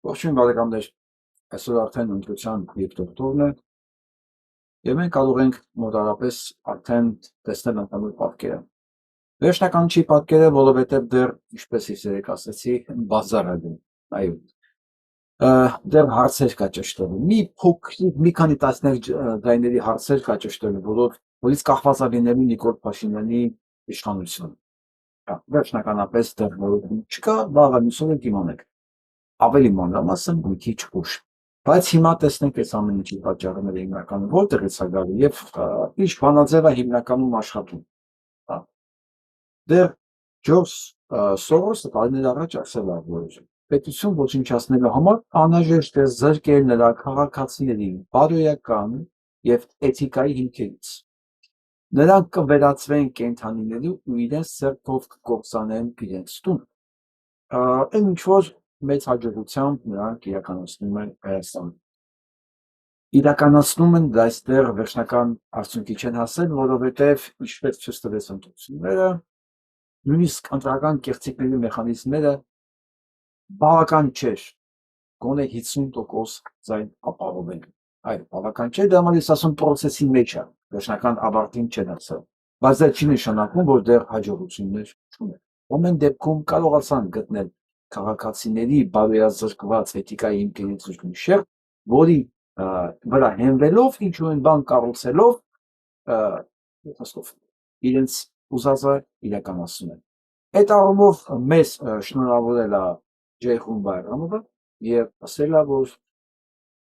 Ողջույն բարեկամներ, այսօր արդեն ընտրության երկրորդն է եւ մենք կարող ենք մոտարապես արդեն տեսնել ընդհանուր պատկերը։ Վերջնական չի պատկերը, որովհետեւ դեռ, ինչպես ես երեք ասացի, բազար է դու։ Այո։ Դեռ հարցեր կա ճշտելու։ Մի փոքրիկ, մի քանի տասնյակ ձայների հարցեր կա ճշտելու, որից կախված է լինելու Նիկոլ Փաշինյանի իշխանությունը։ Վերջնականապես դեռ որոշում չկա, վաղը մյուսօրը կիմանեք։ Ավելի մանրամասն մի քիչ ուշ։ Բայց հիմա տեսնենք այս ամեն ինչի պատճառները հիմնականում որտեղից է գալու եւ ինչ բանաձև է հիմնականում աշխատում։ Դեռ Ջորջ Սորոսը տարիներ առաջ ասել է, որ պետություն ոչնչացնելու համար անհրաժեշտ է զրկել նրա քաղաքացիների բարոյական եւ էթիկայի հիմքերից։ Նրանք կվերածվեն կենդանիների ու իրենց սրբով կկործանեն իրենց տուն։ Այն ինչ որ մեծ հաջողությամբ նրանք իրականացնում են Հայաստանում։ Իրականացնում են դա այստեղ վերջնական արդյունքի չեն հասել, որովհետև ինչպես ցույց տվեց ընտրությունները, նույնիսկ ընտրական կեղծիքների մեխանիզմները բավական չէր, գոնե 50% ձայն ապահովել։ Այո, բավական չէ, դա մալիս ասում պրոցեսի մեջ է, վերջնական ավարտին չեն հասել, բայց դա չի նշանակում, որ դեռ հաջողություններ չունեն։ Ամեն դեպքում կարողացան գտնել քաղաքացիների բարոյազրկված էթիկայի հիմքերից մի շերտ, որի վրա հենվելով ինչ-որ բան կառուցելով իրենց ուզածը իրականացնում են։ Այդ առումով մեզ շնորհավորել է Ceyhun Bayramova եւ ասել է, որ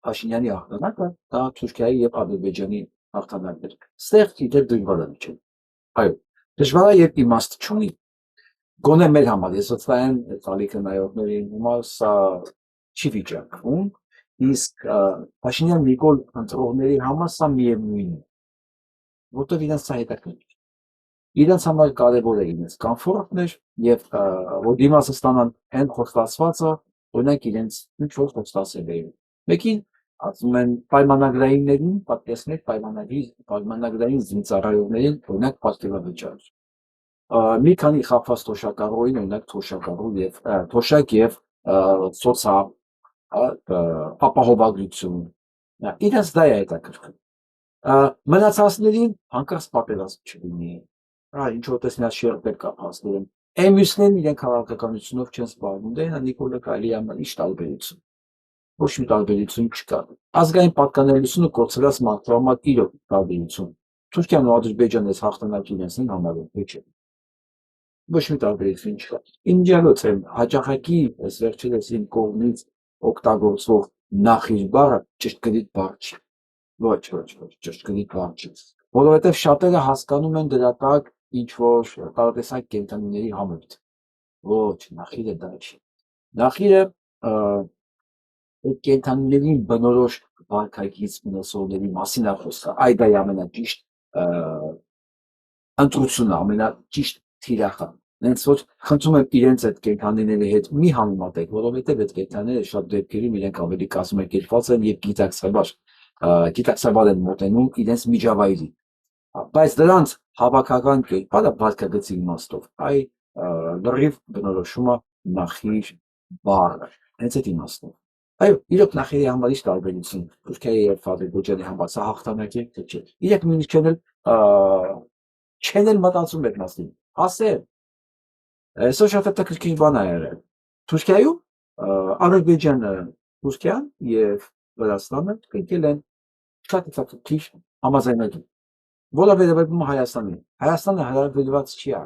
Փաշինյանի հաղթանակը դա Թուրքիայի եւ Ադրբեջանի հաղթանակն էր։ Ստեղ դիտել դժվար է չէ։ Այո, դժվար է եւ իմաստ չունի։ Գոնե մեր համար, ես վստահ եմ տալիքը նայողներին համար սա չի վիճակվում, իսկ Փաշինյան Նիկոլ ընտրողների համար սա միևնույն է, որտեղ իրենց սա հետաքրքիր։ Իրենց համար կարևոր է իրենց կոմֆորտն էր եւ որ դիմացը ստանան այն խոստացվածը, օրինակ իրենց ինչ որ խոստացել էին։ Մեկին ասում են պայմանագրայիններին, պատկերացնեք պայմանագրային զինծառայողներին, օրինակ պատկերավճար։ Մի քանի խափված թոշակառուին, օրինակ թոշակ եւ սոցիա ապահովագրություն։ Իրենց դա է հետաքրքրում։ Մնացածներին հանկարծ պատերազմ չլինի։ Ինչ որ տեսնյալ շերտեր կա հասնում։ Մյուսներն իրեն քաղաքականությունով չեն զբաղվում, դե Նիկոլը կարելի է ամեն ինչ տարբերություն։ Ոչ մի տարբերություն չկա։ Ազգային պատկանելիությունը կորցրած մարդու համար իրոք տարբերություն։ Թուրքիան ու Ադրբեջանը այս հաղթանակի իրենց են համարում, չէ։ Ոչ մի տարբերություն չկա։ Ինջալոց է հաճախակի այս վերջերս իմ կողմից օգտագործող նախիր բառը ճշգրիտ բառ չի։ Ոչ, ճշգրիտ բառ չի։ Որովհետև շատերը հասկանում են դրա տակ ինչ որ տարատեսակ կենդանիների համերգ։ Ոչ, նախիրը դա չի։ Նախիրը կենդանիների բնորոշ վարքագիծ մնացողների մասին է խոսքը։ Այդ է ամենաճիշտ ընտրությունը, ամենաճիշտ թիրախը։ Նենց որ խնդրում եմ իրենց այդ կենդանիների հետ մի համեմատեք, որովհետև այդ կենդանիները շատ դեպքերում իրենք ավելի կազմակերպված են եւ գիտակցաբար են մոտենում իրենց միջավայրին։ Բայց դրանց հավաքական կերպարը վարքագծի իմաստով, լրիվ բնորոշում է նախիր բառը, հենց այդ իմաստով։ Այո, իրոք նախիրի համար ինչ տարբերություն Թուրքիայի եւ Ադրբեջանի համար սա հաղթանակ է, թե չէ։ Իրենք նույնիսկ չեն էլ մտածում այդ մասին։ Ասել։ Այսօր շատ հետաքրքիր բան է եղել։ Թուրքիայում Ադրբեջանը, Թուրքիան եւ Վրաստանը կնքել են շատ հետաքրքիր համաձայնագիր, որը վերաբերում է Հայաստանին։ Հայաստանը հարաբերված չի ա։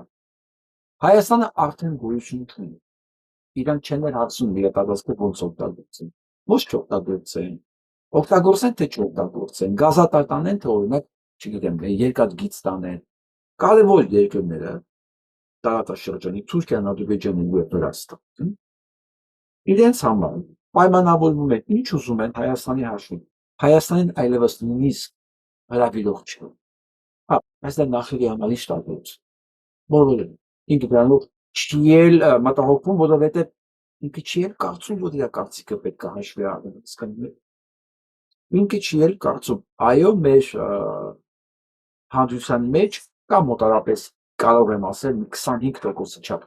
Հայաստանը արդեն գոյություն ունի։ Իրանք չեն էլ հարցում իրականացնել ոնց օգտագործեն։ Ոչ չօգտագործեն։ Օգտագործեն թե չօգտագործեն։ Գազատանեն թե օրինակ, չգիտեմ, երկաթգիծ տանեն։ Կարևոր երկրները տարածաշրջանի Թուրքիան, Ադրբեջանը եւ Վրաստանը իրենց համար պայմանավորվում են ինչ ուզում են Հայաստանի հաշվին։ Հայաստանին այլևս նույնիսկ հրավիրող չէ։ Այս դա նախիրի համար ինչ տարբերություն։ Բոլորը ինքը դրանով չի էլ մտահոգվում, որովհետև ինքը չի էլ կարծում, որ իր կարծիքը պետք է հաշվի առնել։ Ինքը չի էլ կարծում, այո, մեր հանդիսության մեջ կա մոտարապես կարող եմ ասել 25% չափ։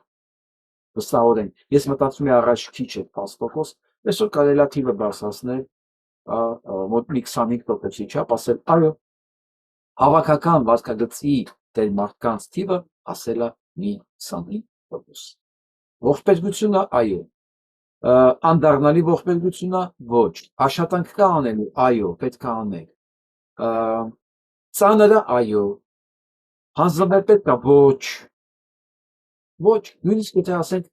Վստահորեն, ես մտածում եմ առաջ քիչ է 10%, Այսօր կարելի է թիվը բարձրացնել մոտ 25%-ի չափ, ասել այո, հավաքական վարքագծի դեր մարդկանց թիվը ասել է 25%։ Ողբերգությունը այո, անդառնալի ողբերգությունը ոչ, աշխատանք կա անելու, այո, պետք է անենք, ծանրը այո, հանձնվել պետք է ոչ, նույնիսկ եթե ասենք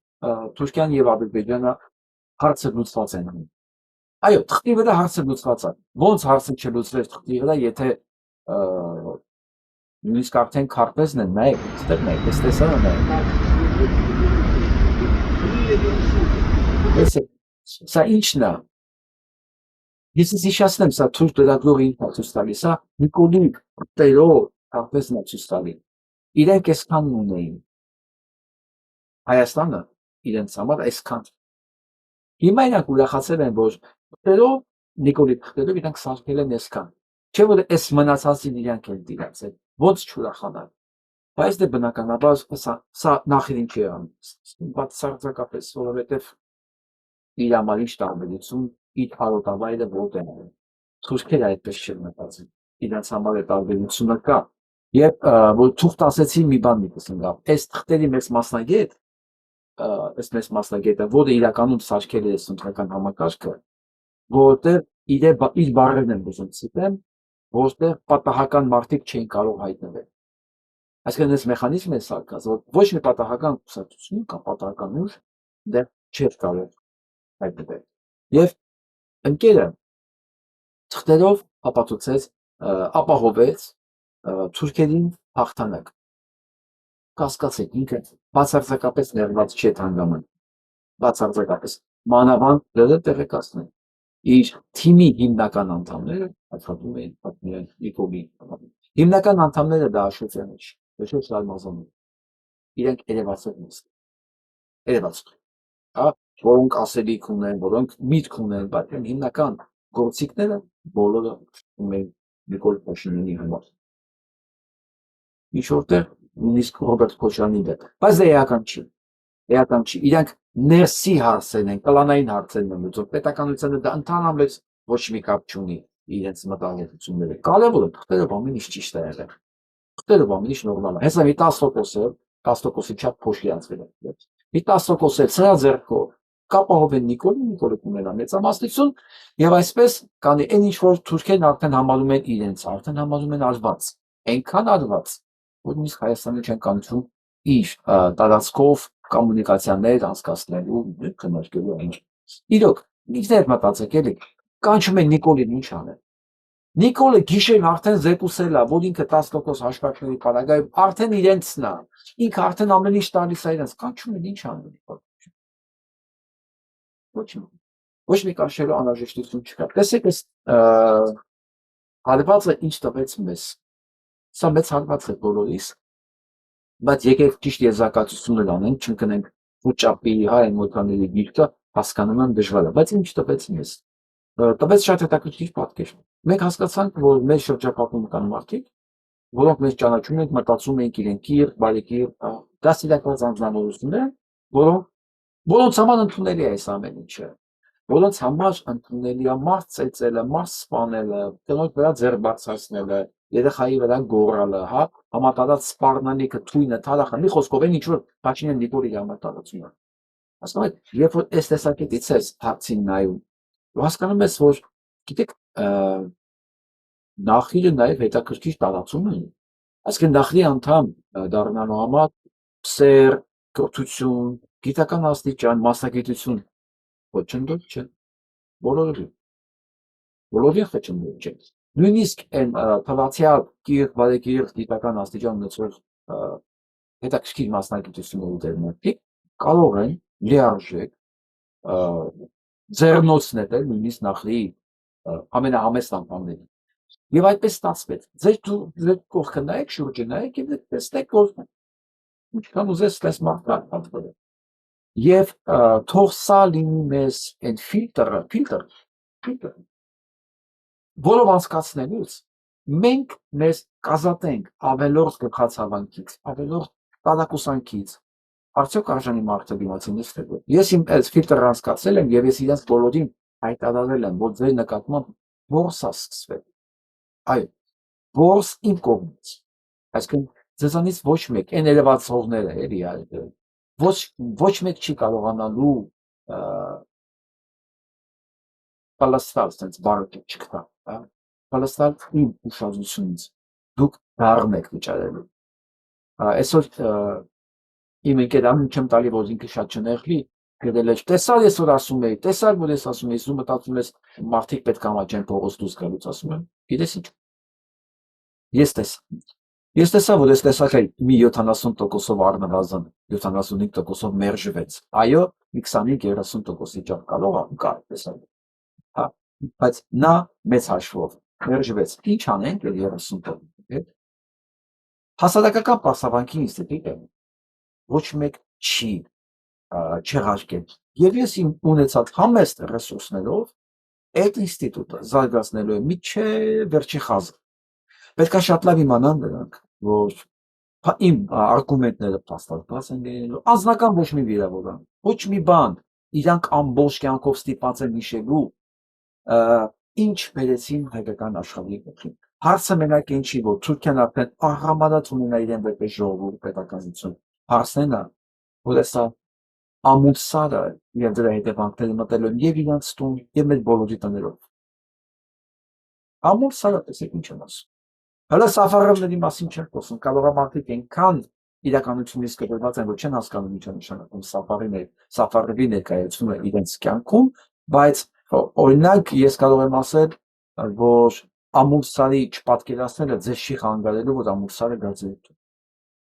Թուրքիան եւ Ադրբեջանը հարցը լուծված են անում։ Այո, թղթի վրա հարցը լուծված է։ Ոնց հարցը չլուծվեց թղթի վրա, եթե նույնիսկ արդեն քարտեզն են, նայեք, այստեղ նայեք, այս տեսանը նայեք։ Սա ի՞նչն է։ Ես հիշեցնեմ, սա թուրք լրագրողի ինքն է ցույց տալիս, սա Նիկոլի տերով քարտեզն է ցույց տալի։ Իրենք այսքան ունեին։ Հայաստանը իրենց համար այսքան։ Հիմա իրանք ուրախացել են, որ թղթերով, Նիկոլի թղթերով իրանք սարքել են այսքան։ Չէ՞ որ այս մնացածին իրանք են դիրացել, ոնց չուրախանալ։ Բայց դե բնականաբար սա նախին չի անում։ Բացարձակապես, որովհետև իր համար ինչ տարբերություն իր հարոտավայրը որտեղ է։ Թուրքերը այդպես չեն մտածում։ Իրանց համար է տարբերությունը կա։ Եվ որ թուղթ ասեցի մի բան մի տեսնգա։ Այս թղթերի մեծ մասնագետը, որը իրականում սարքել է ընտրական համակարգը, որտեղ իր բառերն են ուզում ցիտեմ, որտեղ պատահական մարդիկ չէին կարող հայտնվել։ Այսինքն այս մեխանիզմը է սարքած, որ ոչ մի պատահական կուսակցություն կամ պատահական ուժ դեռ չէր կարող հայտնվել։ Եվ ընկերը թղթերով ապահովեց թուրքերին հաղթանակ։ Կասկածեք, ինքը բացարձակապես ներված չէ հանգաման, բացարձակապես մանավանդ դերը տեղեկացնել։ Իր թիմի հիմնական անդամները աշխատում էին Նիկոլի հիմնական անդամները դա Աշոտյանը չի, ոչ Սալմազանը։ Իրենք երևացող, որոնք ասելիք ունեն, որոնք միտք ունեն, բայց հիմնական գործիքները բոլորը ունեն Նիկոլ Փաշինյանի համար։ Ինչ որտեղ նույնիսկ Ռոբերտ Քոչարյանի հետ, բայց դա էական չի։ Էական չի։ Իրանք ներսի հարցերն են, կլանային հարցերն են լուծում։ Պետականությունը դա ընդհանրապես ոչ մի կապ չունի իրենց մտահոգությունները։ Կարևորը թղթերով ամեն ինչ ճիշտ է եղել։ Թղթերով ամեն ինչ նորմալ է։ Հեսա մի 10%-ի չափ փոշիացվել է։ Մի 10% սրա ձեռքով կապահովեն Նիկոլը կունենա մեծամասնություն եւ այսպես կանի այն ինչ որ թուրքերն արդեն համարում են իրենց, արդեն համարում են արված, այնքան արված, որ նույնիսկ Հայաստանը չեն կանչում իր տարածքով կոմունիկացիաներ անցկացնելու քննարկելու այն։ Իրոք, ինքներ մտածեք էլի, կանչում են Նիկոլին ինչ անել։ Նիկոլը գիշեր արդեն զեկուսել է, որ ինքը 10% հաշվարկների պարագայում արդեն իրենցն է, ինքը արդեն ամեն ինչ տալիս է իրենց, կանչում են ինչ անել։ Ոչ մի կանչելու անհրաժեշտություն չկա։ Տեսեք, այս հարվածը ինչ տվեց մեզ։ Սա մեծ հարված է բոլորիս, բայց եկեք ճիշտ եզրակացություններ անենք, չընկնենք ուճապի հայ մոթաների գիրկը, հասկանում եմ դժվար է, բայց ինչ տվեց մեզ։ Տվեց շատ հետաքրքիր պատկեր։ Մենք հասկացանք, որ մեր շրջապատում կան մարդիկ, որոնք մեզ ճանաչում են, մտածում ենք իրենք կիր, բարեկիր, դաստիարակված անձնավորություններ, որոնց համար ընդունելի է այս ամեն ինչը, որոնց համար ընդունելի է մարդ ծեծելը, մարդ սպանելը, կնոջ վրա ձեռք բարձրացնելը, երեխայի վրա գոռալը, հա, համատարած սպառնալիքը, թույնը, թարախը, մի խոսքով այն ինչ որ Փաշինյան Նիկոլի համար տարածում է։ Հասկանում եք, երբ որ այս տեսակետից ես հարցին նայում, հասկանում ես, որ գիտեք, նախիրը նաև հետաքրքիր տարածում ունի։ Այսինքն նախրի անդամ դառնալու համար սեր, կրթություն, գիտական աստիճան, մասնագիտություն խոչընդոտ չէ։ Բոլորին խոչընդոտ չէ։ Նույնիսկ այն թվացյալ կիրթ, բարեկիրթ, գիտական աստիճան ունեցող հետաքրքիր մասնագիտություններ ունեցող մարդիկ կարող են լիարժեք ձեռնոցնել նույնիսկ նախրի ամենահամեստ անդամներին։ Եվ այդպես ստացվեց։ Ձեր կողքը նայեք, շուրջը նայեք եւ տեսնեք, որ ինչքան ուզես ստես մարդկանց։ Եվ թող սա լինի մեզ այն ֆիլտր, որով անցկացնելուց մենք մեզ կազատենք ավելորդ գլխացավանքից, ավելորդ տարակուսանքից, Արդյոք արժանի մարդը դիմացինից թե ոչ։ Ես իմ այս ֆիլտրը անցկացել եմ եւ ես իրենց բոլորին հայտարարել եմ, որ ձեր նկատմամբ որս է սկսվել։ Այո, որս իմ կողմից։ Այսինքն ձեզանից ոչ մեկ այն երևացողները էլի այլ ոչ մեկ չի կարողանալու պալաստալ sense բառը չկա, հա։ Պալաստալ իմ ուշադրությունից դուք դառն եք վճարելու։ Այսօր իմ ընկերան չեմ տալի, որ ինքը շատ չներվի, գրել է, տեսար ես որ ասում էի, տեսար որ ես ասում էի, ու մտածում ես մարդիկ պետք է ամաչեն փողոց դուրս գալուց, ասում եմ, գիտես ինչ, ես տեսա, որ ես տեսակը մի 70%-ով առնվազն 75%-ով մերժվեց, այո, մի 25-30%-ի ճապ կարող կա, տեսա, հա, բայց նա մեծ հաշվով մերժվեց, ինչ անենք 30%, հասարակական պարսավանքի ինստիտուտը ոչ մեկ չի չեղարկել, և ես իմ ունեցած համեստ ռեսուրսներով այդ ինստիտուտը զարգացնելու է մինչև վերջի խազը, պետք է շատ լավ իմանան նրանք, որ իմ արգումենտները փաստարկված են լինելու, անձնական ոչ մի վիրավորան, ոչ մի բան, իրանք ամբողջ կյանքով ստիպված են հիշելու, ինչ բերեցին հայկական աշխարհի գլխին։ Հարցը մենակ ինչի, որ Թուրքիան արդեն աղամարած ունենա իրեն որպես ժողովուրդ պետականություն, հարցն է նա, որ հեսա ամուսարը եւ դրա հետևանքները մտելու են եւ իրանց տուն եւ մեր բոլորի տներով։ Ամուսարը տեսեք ինչ են ասում։ Հələ Սաֆարովների մասին չեմ խոսում, կարող է մարդիկ այնքան իրականությունից կտրված են, որ չեն հասկանում ինչ է նշանակում Սաֆարովի ներկայությունը իրենց կյանքում, բայց օրինակ ես կարող եմ ասել, որ ամուսարի չպատկերացնելը ձեզ չի խանգարելու, որ ամուսարը գա ձեր տուն։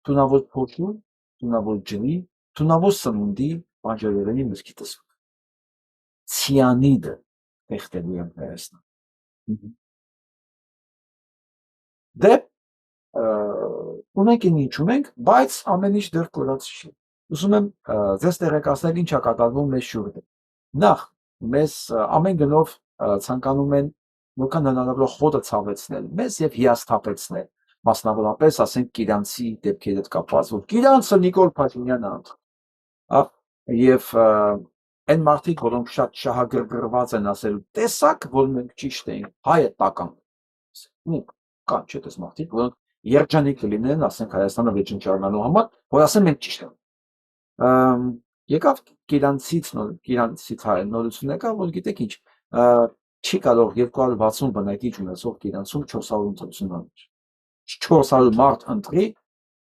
Տունավոր փոշու, տունավոր ջրի, տունավոր սնունդի բանջարեղենի մզկիթս ցիանիդը եղտելու եմ Հայաստան։ Դե ունենք ինչ ունենք, բայց ամեն ինչ դեռ կորած չի։ Ուզում եմ ձեզ տեղեկացնել ինչ է կատարվում մեզ շուրջը։ Նախ մեզ ամեն գնով ցանկանում են որքան հնարավոր խոտը ցավեցնել մեզ եւ հիասթափեցնել, մասնավորապես ասենք Կիրանցի դեպքերի հետ կապված, որ Կիրանցը Նիկոլ Փաշինյանը եւ այն մարդիկ, որոնք շատ շահագրգռված են ասել, տեսակ, որ մենք ճիշտ ենք, հայը տական։ Կան չէ՞ դες մարդիկ, որոնք երջանիկ կլինեն, ասենք Հայաստանը վեճնչառնալու համար, որ ասեն մենք ճիշտ ենք։ Եկավ Կիրանցից հայ նորություն եկավ, որ գիտեք ինչ, չի կարող 260 բնակիչ ունեցող Կիրանցում 400 ընտրություններ։ 400 մարդ ընտրի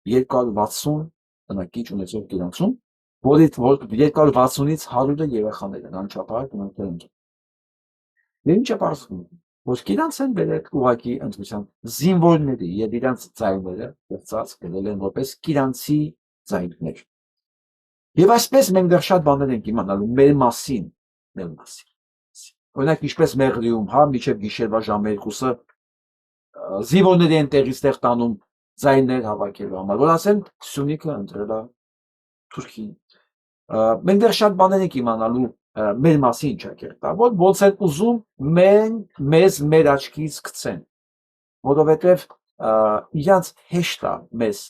260 բնակիչ ունեցող Կիրանցում, որից 260-ից 100-ը երեխաներ են, անչափահաս ունենքներ են։ Եվ ինչ է պարզվում, որ Կիրանց են բերել ուղղակի ընտրության զինվորների եւ իրանց ձայները ծածկ գնել են որպես Կիրանցի ձայներ։ Եվ այսպես մենք դեռ շատ բաներ ենք իմանալու մեր մասին։ Օրինակ ինչպես Մեղրիում, հա, մինչև գիշերվա ժամը 2-ը զինվորների են տեղից տեղ տանում ձայներ հավաքելու համար, որ ասեն Սյունիքը ընտրել է Թուրքին։ Մենք դեռ շատ բաներ ենք իմանալու մեր մասին ճակերտավոր, ոնց են ուզում մեզ մեր աչքից գցեն, որովհետև իրանց հեշտ է մեզ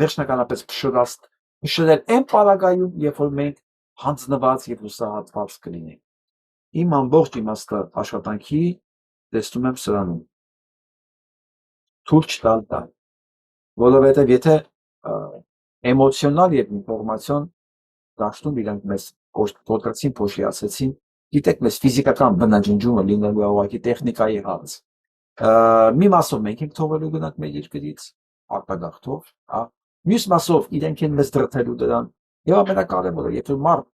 վերջնականապես փշրել այն պարագայում, երբ որ մենք հանձնված եւ հուսահատված կլինենք։ Իմ ամբողջ իմաստը աշխատանքի տեսնում եմ սրանում։ Թույլ չտալ դա, որովհետև եթե էմոցիոնալ եւ ինֆորմացիոն դաշտում իրանք մեզ կոտրեցին, փոշիացեցին, գիտեք, մեզ ֆիզիկական բնաջնջումը լինելու է ուղղակի տեխնիկայի հարց։ Մի մասով մենք ենք թողելու գնանք մեր երկրից, արտագաղթով, հա, մյուս մասով իրենք են մեզ դրդելու դրան, եւ ամենակարևորը, եթե մարդ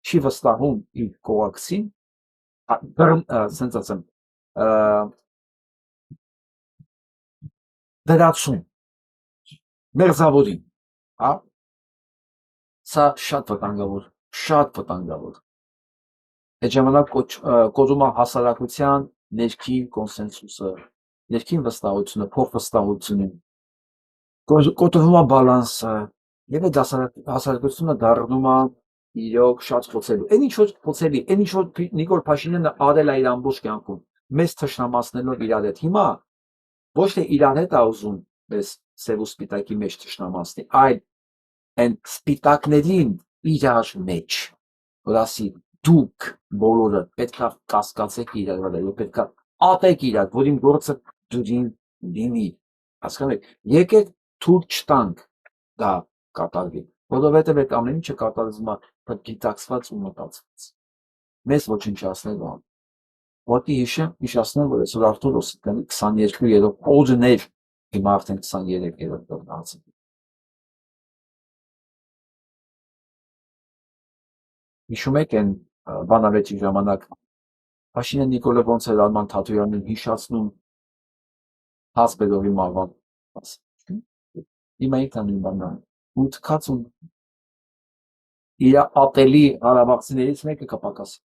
չի վստահում իր կողակցին, sense ասեմ, դրացում, մերձավորին, հա, սա շատ վտանգավոր։ Այդ ժամանակ կոչում է հասարակության ներքին կոնսենսուսը, ներքին վստահությունը, փոխվստահությունը, կոտրվում է բալանսը, եւ այդ հասարակությունը դառնում է իրոք շատ խոցելի։ Այն ինչ որ խոցելի, այն ինչ որ Նիկոլ Փաշինյանը արել է իր ամբողջ կյանքում, մեզ թշնամացնելով իրար հետ, հիմա ոչ թե իրար հետ է ուզում մեզ սև ու սպիտակի մեջ թշնամացնի, այլ են սպիտակներին իրար մեջ, որ ասի դուք բոլորը պետքա կասկածեք իրար վրա, եւ պետքա ատեք իրար, որ իմ գործը դուրին լինի, հասկանու՞մ եք, եկեք թույլ չտանք դա կատարվի, որովհետեւ այդ ամեն ինչը կատարվում է գիտակցված ու մտածված, մեզ ոչնչացնելու համար, ոտի հիշացնեմ, որ այսօր Արտուրոս 22-րդ օրն էր, հիմա արդեն 23-րդ օրն է, հիշում եք այն բանավեճի ժամանակ Փաշինյան Նիկոլը ոնց էր Արման Թաթոյանին հիշացնում Հասպեդովի մահվան մասին։ Հիմա ինքն նույն բանն է։ Ու թքածուն իր ատելի հարաբաղցիներից մեկը կպակասի։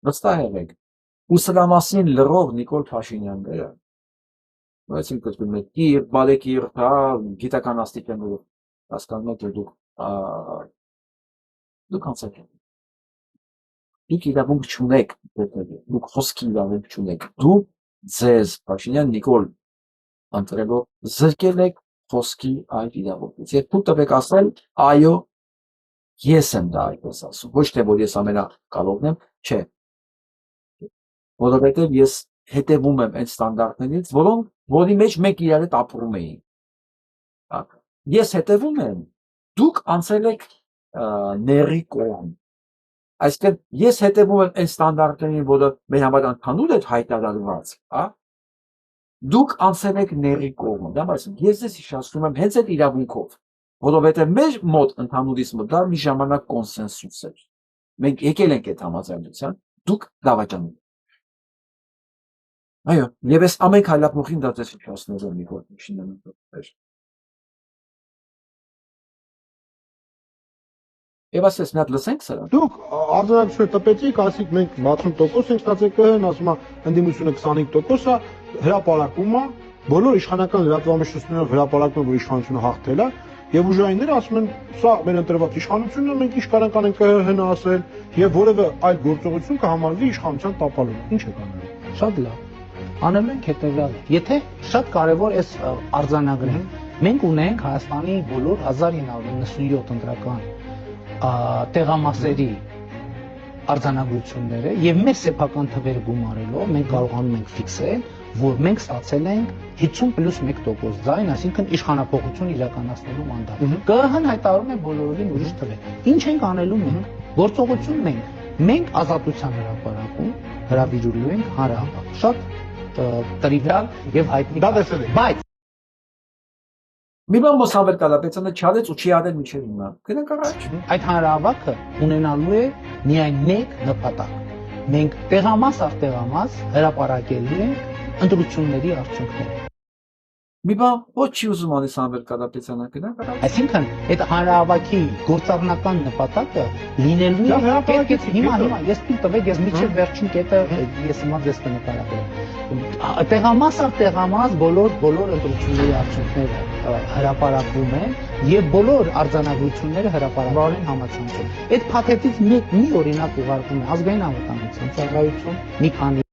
Վստահ եղեք։ Ու սրա մասին լռող Նիկոլ Փաշինյանները, այսինքն կիր, բարեկիր, գիտական աստիճաններով հասկանում եք, որ դուք անցեք եք։ Դուք իրավունք չունեք, դուք խոսքի իրավունք չունեք, դուք ձեզ Փաշինյան Նիկոլ ընտրելով զրկել եք խոսքի այդ իրավունքից։ Երբ դուք տվեք ասել, այո, ես եմ դա այդպես ասում, ոչ թե որ ես ամենակարողն եմ, չէ, որովհետև ես հետևում եմ այդ ստանդարտներից, որի մեջ մենք իրար հետ ապրում էինք։ Ես հետևում եմ, դուք անցել եք ների կողմ։ Այսինքն ես հետևում եմ այն ստանդարտներին, որը մեր համար ընդհանուր է հայտարարված, հա։ Դուք անցել եք ների կողմը, դա այսինքն ես ձեզ հիշեցնում եմ հենց այդ իրավունքով, որովհետև մեր մոտ ընդհանուրիսմը դա մի ժամանակ կոնսենսուս էր։ Մենք եկել ենք այդ համաձայնության, դուք դավաճանում եք։ Այո, եւ այս ամեն քայլափոխին դա ձեզ հիշեցնում եմ Նիկոլ Փաշինյանը։ Եվ ասես մի հատ լսենք սրա։ Դուք արձանագրություն տպեցիք, ասիք մենք 60% ենք ստացել ԿՀ-ն, ասում է ընդդիմությունը 25% է, հրապարակում է, բոլոր իշխանական լրատվամիջոցներով հրապարակում որ իշխանությունը հաղթել է, եւ ուժայինները ասում են, սա մեր ընտրված իշխանությունն է, մենք ինչ կարող ենք ԿՀ-ն ասել, եւ որևէ այլ գործողություն կհամարվի իշխանության տապալում։ Ինչ է կանելու։ Շատ լավ։ Անելու ենք հետևյալը։ Եթե շատ կարևոր է արձանագրենք, մենք ունենք Հայաստանի բոլոր 1997 ընտրական տեղամասերի արձանագրությունները եւ մեր սեփական թվերը գումարելով մենք կարողանում ենք ֆիքսել, որ մենք ստացել ենք 50+1% ձայն, այսինքն իշխանապողություն իրականացնելու մանդատ։ ԿՀ-ն հայտարարում է բոլորովին ուրիշ թվեր։ Ինչ ենք անելու մենք։ Գործողություն մենք ազատության հրապարակում հրավիրելու ենք հանրահավաք։ Շատ տրիվիալ եւ հայտնի։ Դա տեսել եք։ Բայց Մի բան Սամվել Կարապետյանը չարեց ու չի արել մինչև հիմա։ Գնանք առաջ։ այդ հանրահավաքը ունենալու է միայն մեկ նպատակ։ Մենք տեղամաս առ տեղամաս հրապարակելու ենք ընտրությունների արդյունքները։ Մի բան ոչ չի ուզում անի Սամվել Կարապետյանը, գնանք առաջ։ Այսինքն այդ հանրահավաքի գործառնական նպատակը լինելու է հիմա ես թույլ տվեք ես միջև վերջին կետը ես հիմա ձեզ կնկարագրեմ։ Տեղամաս առ տեղամաս բոլոր ընտրությունների արդյունքները հրապարակվում են եւ բոլոր արձանագրությունները հրապարակվում են համացանցում։ Այդ փաթեթից մի օրինակ ուղարկում է ազգային անվտանգության ծառայություն, մի քանի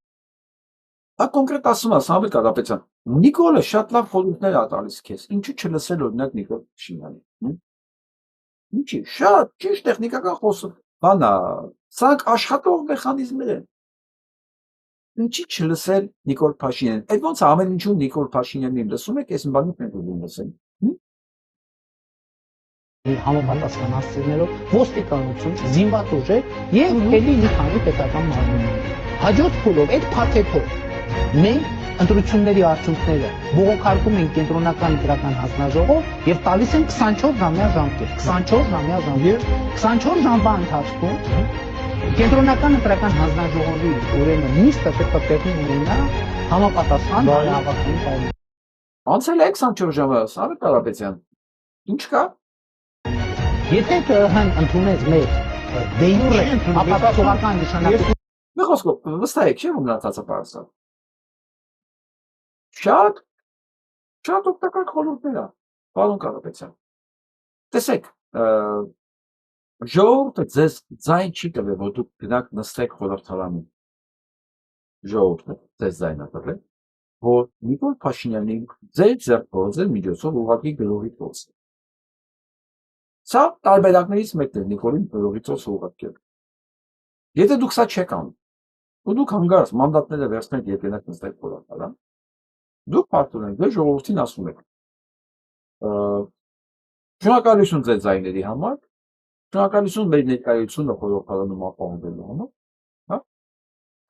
Կոնկրետ ասում է Սամվել Կարապետյան, Նիկոլը շատ լավ խորհուրդներ է տալիս քեզ, ինչու չլսել օրինակ Նիկոլ Փաշինյանին։ Ինչի, շատ ճիշտ տեխնիկական խոսում, բան է, սրանք աշխատող մեխանիզմներ են։ Ինչի չլսել Նիկոլ Փաշինյանին։ Այդ ոնց է ամեն ինչում Նիկոլ Փաշինյանին լսում եք, այս բանից մենք ուզում լսել։ համապատասխան հասցեներով ոստիկանություն, զինված ուժեր եւ ելի մի քանի պետական մարմիններ։ Հաջորդ փուլով այդ փաթեթով մենք ընտրությունների արդյունքները բողոքարկում ենք կենտրոնական ընտրական հանձնաժողով եւ տալիս են 24-ժամյա ժամկետ, 24-ժամյա ժամկետ, 24 ժամվա ընթացքում կենտրոնական ընտրական հանձնաժողովի ուրեմն նիստը պետք է տեղի ունենա համապատասխան հավաքային պայմաններով։ Անցել է 24 ժամը, Սամվել Կարապետյան։ Ինչ կա։ Եթե ԿՀ-ն ընդունեց մեր դե յուրե ապացուցողական նշանակություն Մի խոսքով վստահ եք, չէ՞ որ մնացածը պարզ է։ Շատ օգտակար խորհուրդներ է, պարոն Կարապետյան։ Տեսեք, ժողովուրդը ձեզ ձայն չի տվել, որ դուք գնաք նստեք խորհրդարանում։ Ժողովուրդը ձեզ ձայն է տվել, որ Նիկոլ Փաշինյանին ձեր ձեռքով, ձեր միջոցով ուղղակի գրողի փոս։ Սա տարբերակներից մեկն է Նիկոլին Բելովիցոս ուղղակի։ Եթե դուք սա չեք անում, ու դուք հանգարց մանդատները վերցնեք եկենակ նստեք խորհրդարան, դուք պատրաստում եք դե ժողովրդին ասում եք շնորհակալություն ձեր ձայների համար, շնորհակալություն մեր ներկայությունը խորհրդարանում ապահովելու համար, հա,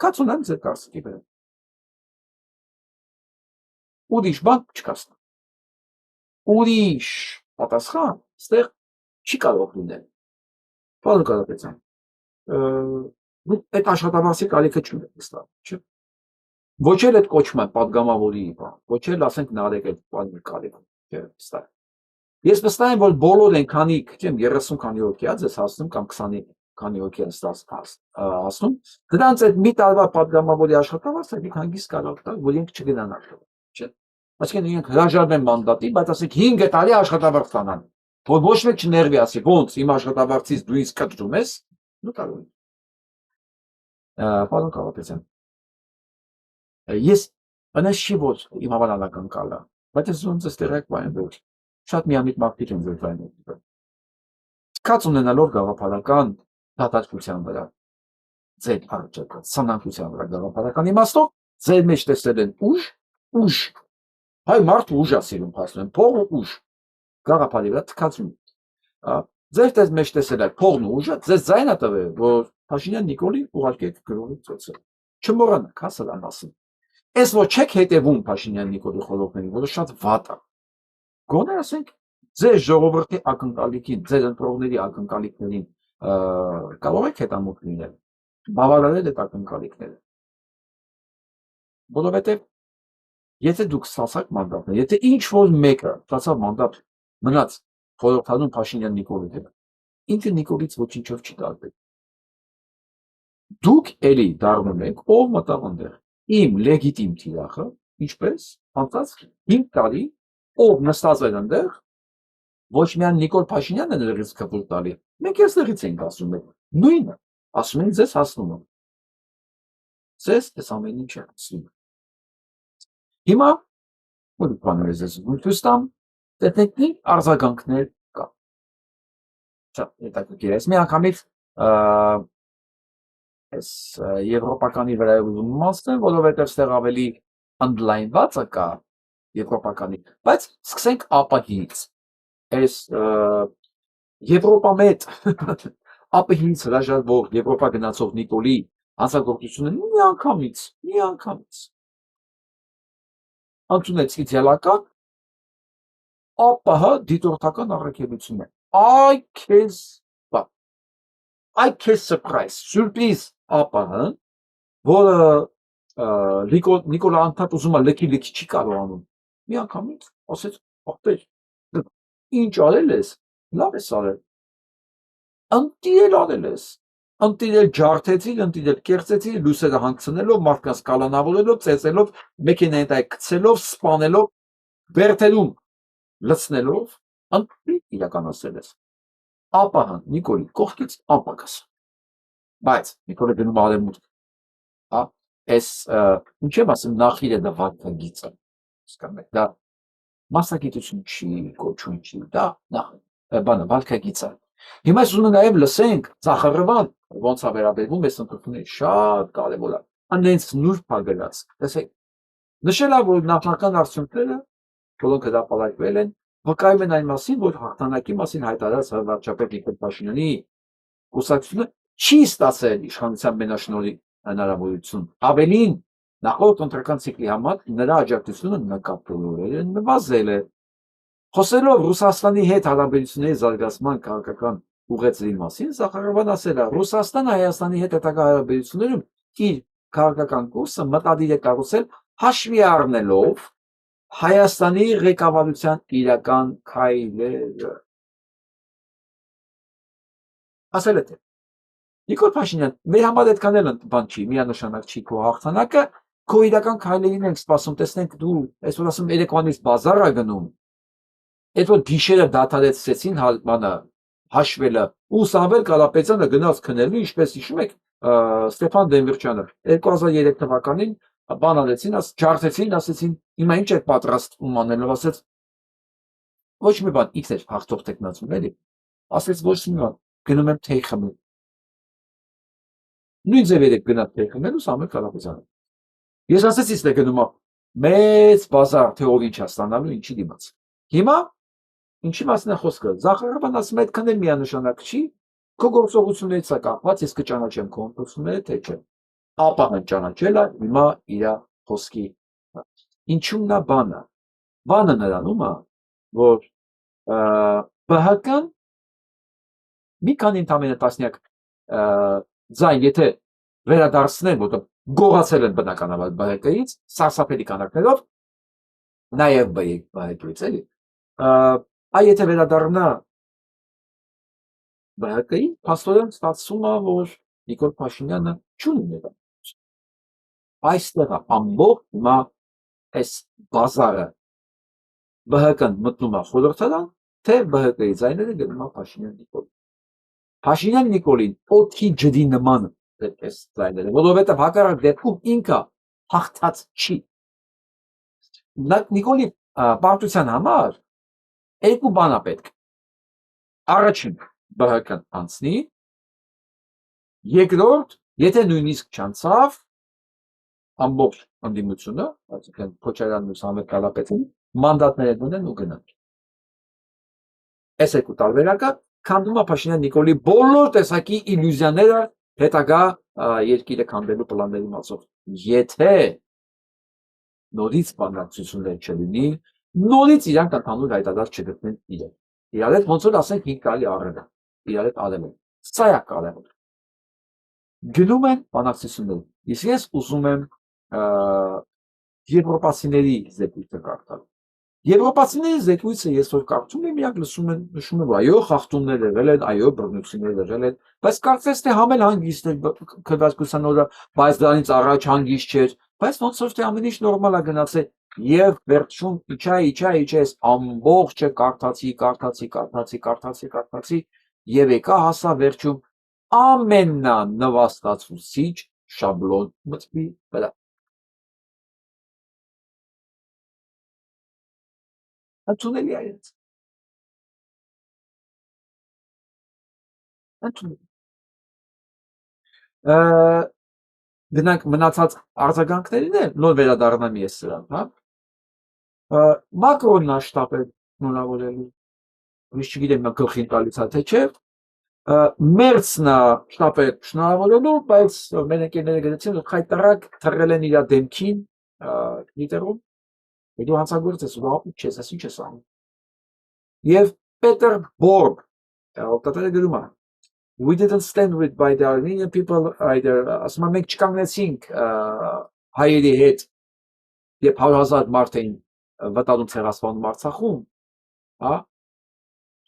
կացունեմ ձեր կարծիքի վրա։ Ուրիշ բան չկասնա։ Ուրիշ պատասխան ստեղ չի կարող լինել։ Պարոն Կարապետյան, դուք այդ աշխատավարձի կարիքը չունեք ստա, չէ՞։ Ոչ էլ այդ կոչման падգամավորի բան, ոչ էլ ասենք նարեկ այդ բանի կարիքը, չէ՞, ստա։ Ես վստահ եմ, որ բոլոր են քանի, չեմ 30 քանի հոգի ա ձեզ հասնում կամ 20 քանի հոգի են ստաս հասնում, դրանց այդ մի տարվա падգամավորի աշխատավարձը դուք հանգիստ կարող տալ, որ իրենք չգնան աշխատել, չէ՞։ Այսինքն իրենք հրաժարվեն մանդատի, բայց ասենք 5 տարի աշխատավարձ ստանան, որ ոչ մեկ չներվի ասի, ոնց իմ աշխատավարձից դու ինձ կտրում ես, դու կարող ես։ Պարոն Կարապետյան, ես անես չի ոչ իմ հավանական կալա, բայց ես ոնց ես տեղակ բան որ շատ միամիտ մարդիկ են ձեր ձայնը։ Կաց ունենալով գաղափարական դատարկության վրա, ձեր արժեքը, սանանկության վրա գաղափարական իմաստով, ձեր մեջ տեսել են ուժ, հայ մարդը ուժ է սիրում հասնում են, փողը ուժ, գաղափարի վրա թքածում։ Ձեր մեջ տեսել է փողն ու ուժը, ձեզ ձայն է տվել, որ Փաշինյան Նիկոլին ուղարկեք գրողի ծոցը։ Չմոռանաք, հա սա մասին։ Այս որ չեք հետևում Փաշինյան Նիկոլի խորհուրդներին, որը շատ վատ է։ Գոնե ասենք ձեր ժողովրդի ակնկալիքին, ձեր ընտրողների ակնկալիքներին կարող եք հետամուտ լինել, բավարարել այդ ակնկալիքները։ Որովհետև եթե դուք ստացաք մանդատներ, եթե ինչ որ մեկը ստացավ մանդատ մնաց խորհրդանում Փաշինյան Նիկոլի հետ, ինքը Նիկոլից ոչինչով չի տարբեր։ Դուք էլի դառնում եք ով մտավ այնտեղ իմ լեգիտիմ թիրախը, ինչպես անցած 5 տարի ով նստած էր այնտեղ, ոչ միայն Նիկոլ Փաշինյանն է լրիվ կպուր տալի, մենք ես լրիվ ենք ասում ենք, նույնը, ասում են ձեզ հասնում եմ։ Ձեզ այս ամեն ինչ է ասում։ Հիմա որ բաներ ես ցույց տամ, տեխնիկի արձագանքներ կա։ Շատ հետաքրքիր է։ Մի անգամից այս եվրոպականի վրայում մասն, որովհետև ստեղ ավելի ընդլայնված է կա եվրոպականի, բայց սկսենք ԱՊՀ-ից։ Այս Եվրոպամետ ԱՊՀ-ից հրաժարվող Եվրոպա գնացող Նիկոլի հանցագործությունը միանգամից ընդունեց իդեալական ԱՊՀ դիտորդական առաքելություն է։ Այ քեզ surprise, սուրպրիզ ԱՊՀ-ն, որը Նիկոլա անդադ ուզում է լքի չի կարողանում։ Միանգամից ասեց, ախպեր, ինչ արել ես, լավ ես արել։ Ընտիրել արել ես։ Ընտիրել ջարդեցիր, ընտիրել կեղծեցիր, լույսերը հանգցնելով, մարդկանց կալանավորելով, ծեծելով, մեքենայի տակ գցելով, սպանելով, բերդերում լցնելով, ընտիր իրականացրել ես։ ԱՊՀ-ն Նիկոլի կողքից ապակաս։ Բայց Նիկոլը գնում արևմուտք։ Հա, այս ինչ եմ ասում, նախիրը դա վարքագիծը։ Հասկանու՞մ եք, դա մասնագիտություն չի, կոչում չի, դա բանը վարքագիծը։ Հիմա ես ուզում եմ նաև լսենք Զախարովան ոնց է վերաբերվում այս ընտրություններին, շատ կարևոր է։ Անենց նուրբ հագրած։ Տեսեք, նշել է, որ նախնական արդյունքները, որոնք հրապարակվել են, վկայում են այն մասին, որ հաղթանակի մասին հայտարարած վարչապետ Նիկոլ Փաշինյանի կուսակցությունը չի ստացել իշխանության մենաշնորհի հնարավորություն։ Ավելին, նախորդ ընտրական ցիկլի համար նրա աջակցությունը նկատորեն նվազել է։ Խոսելով Ռուսաստանի հետ հարաբերությունների զարգացման քաղաքական ուղերձի մասին, Զախարովան ասել է, Ռուսաստանը Հայաստանի հետ հետագա հարաբերություններում իր քաղաքական կուրսը մտադիր է կառուցել հաշվի առնելով Հայաստանի ղեկավարության իրական քայլերը։ Ասել է թե Նիկոլ Փաշինյան, մեր համար այդքան էլ բան չի, միանշանակ չի քո հաղթանակը, քո իրական քայլերին ենք սպասում, տեսնենք դու այսօր ասում երեկոյանից բազար ա գնում, այդ որ գիշերը դադարեցրեցին բանը հաշվելը, ու Սամվել Կարապետյանը գնաց քնելու, ինչպես հիշում եք, Ստեփան Դեմիրճյանը 2003 թվականին բան արեցին, ջարդեցին, ասեցին, հիմա ինչ եք պատրաստում անելով, ասեց ոչ մի բան, X էր հաղթող տեխնացում էլի, ասեց ոչ մի բան, գնում եմ թեյ խմել։ Նույն ձևեր եք գնաց թեյ խմելու Սամվել Կարապետյանը։ Ես ասեցի ստե գնում եմ մեծ բազար թե ով ինչ է ստանալու ինչի դիմաց։ Հիմա ինչի մասն է խոսքը։ Զախարովն ասում է այդքան էլ միանշանակ չի, քո գործողություններից է կապված, ես կճանաչեմ քո ընտրությունները թե չէ։ Ապա ճանաչելը հիմա իր խոսքի ինչու՞մն է բանը։ Բանը նրանում է, որ ԲՀԿ-ն մի քանի ընդամենը տասնյակ ձայն եթե վերադարձնել, որտեղ գողացել են բնականաբար ԲՀԿ-ից, սարսափելի քանակներով, նաև ԲՀԿ-ից էլի, այ եթե վերադառնա ԲՀԿ-ին, փաստորեն ստացվում է, որ Նիկոլ Փաշինյանը չունի ներկայություն։ Այստեղ է ամբողջ հիմա այս բազարը ԲՀԿ-ն մտնում է խորհրդարան, թե ԲՀԿ-ի ձայները գնում է Փաշինյան Նիկոլին։ Փաշինյան Նիկոլին օդի ջրի նման այս ձայները, որովհետև հակառակ դեպքում ինքը հաղթած չի։ Նիկոլի պարտության համար երկու բան է պետք։ Առաջին ԲՀԿ-ն անցնի, երկրորդ, եթե նույնիսկ չանցավ, ամբողջ ընդդիմությունը, այսինքն Քոչարյանն ու Սամվել Կարապետյանը մանդատները դնեն ու գնան։ Այս երկու տարբերակը քանդում է Փաշինյան Նիկոլի բոլոր տեսակի իլյուզիաները հետագա երկիրը քանդելու պլանների մասով։ Եթե նորից բանակցություններ չլինի, նորից իրանք ընդհանուր հայտարար չգտնեն իրեն։ Իրար հետ ոնց որ ասենք 5 կարելի առնել, իրար հետ արել են։ Սա է կարևոր։ Գնում են բանակցություններ։ Իսկ ես ուզում եմ եվրոպացիների զեկույցը կարդալ։ Եվրոպացիների զեկույցը ես որ կարդում եմ, իրանք նշում են, որ այո, խախտումներ եղել են, այո, բռնություններ եղել են, բայց կարծես թե համել հանգիստ էր քվեարկության օրը, բայց դրանից առաջ հանգիստ չէր, բայց ոնց որ թե ամեն ինչ նորմալ է գնացել եւ վերջում իջա այս ամբողջը կարդացի եւ եկա հասա վերջում ամենանվաստացուցիչ շաբլոն մտքի վրա։ Ընդունելի է այդ։ Ընդունելի։ Գնանք մնացած արձագանքներին էլ նոր վերադառնամ ես սրան, հա։ Մակրոնն է շտապել նորավորելու։ Ես չգիտեմ նա գլխին տալիս է թե չէ։ Մերցն է շտապել շնորհավորելու, բայց մեր ընկերները գրեցին, որ խայտարակ թռել են իր դեմքին Twitter-ում։ Դու հանցագործ ես, ու ապուտ չես, ասի չես անում։ Եվ Պետեր Բորգ, օգտատերը գրում է. We didn't stand with by the Armenian people either. Ասում եմ մենք չկանգնեցինք հայերի հետ, երբ 100,000 մարդ էին վտարում ցեղասպանում Արցախում, հա։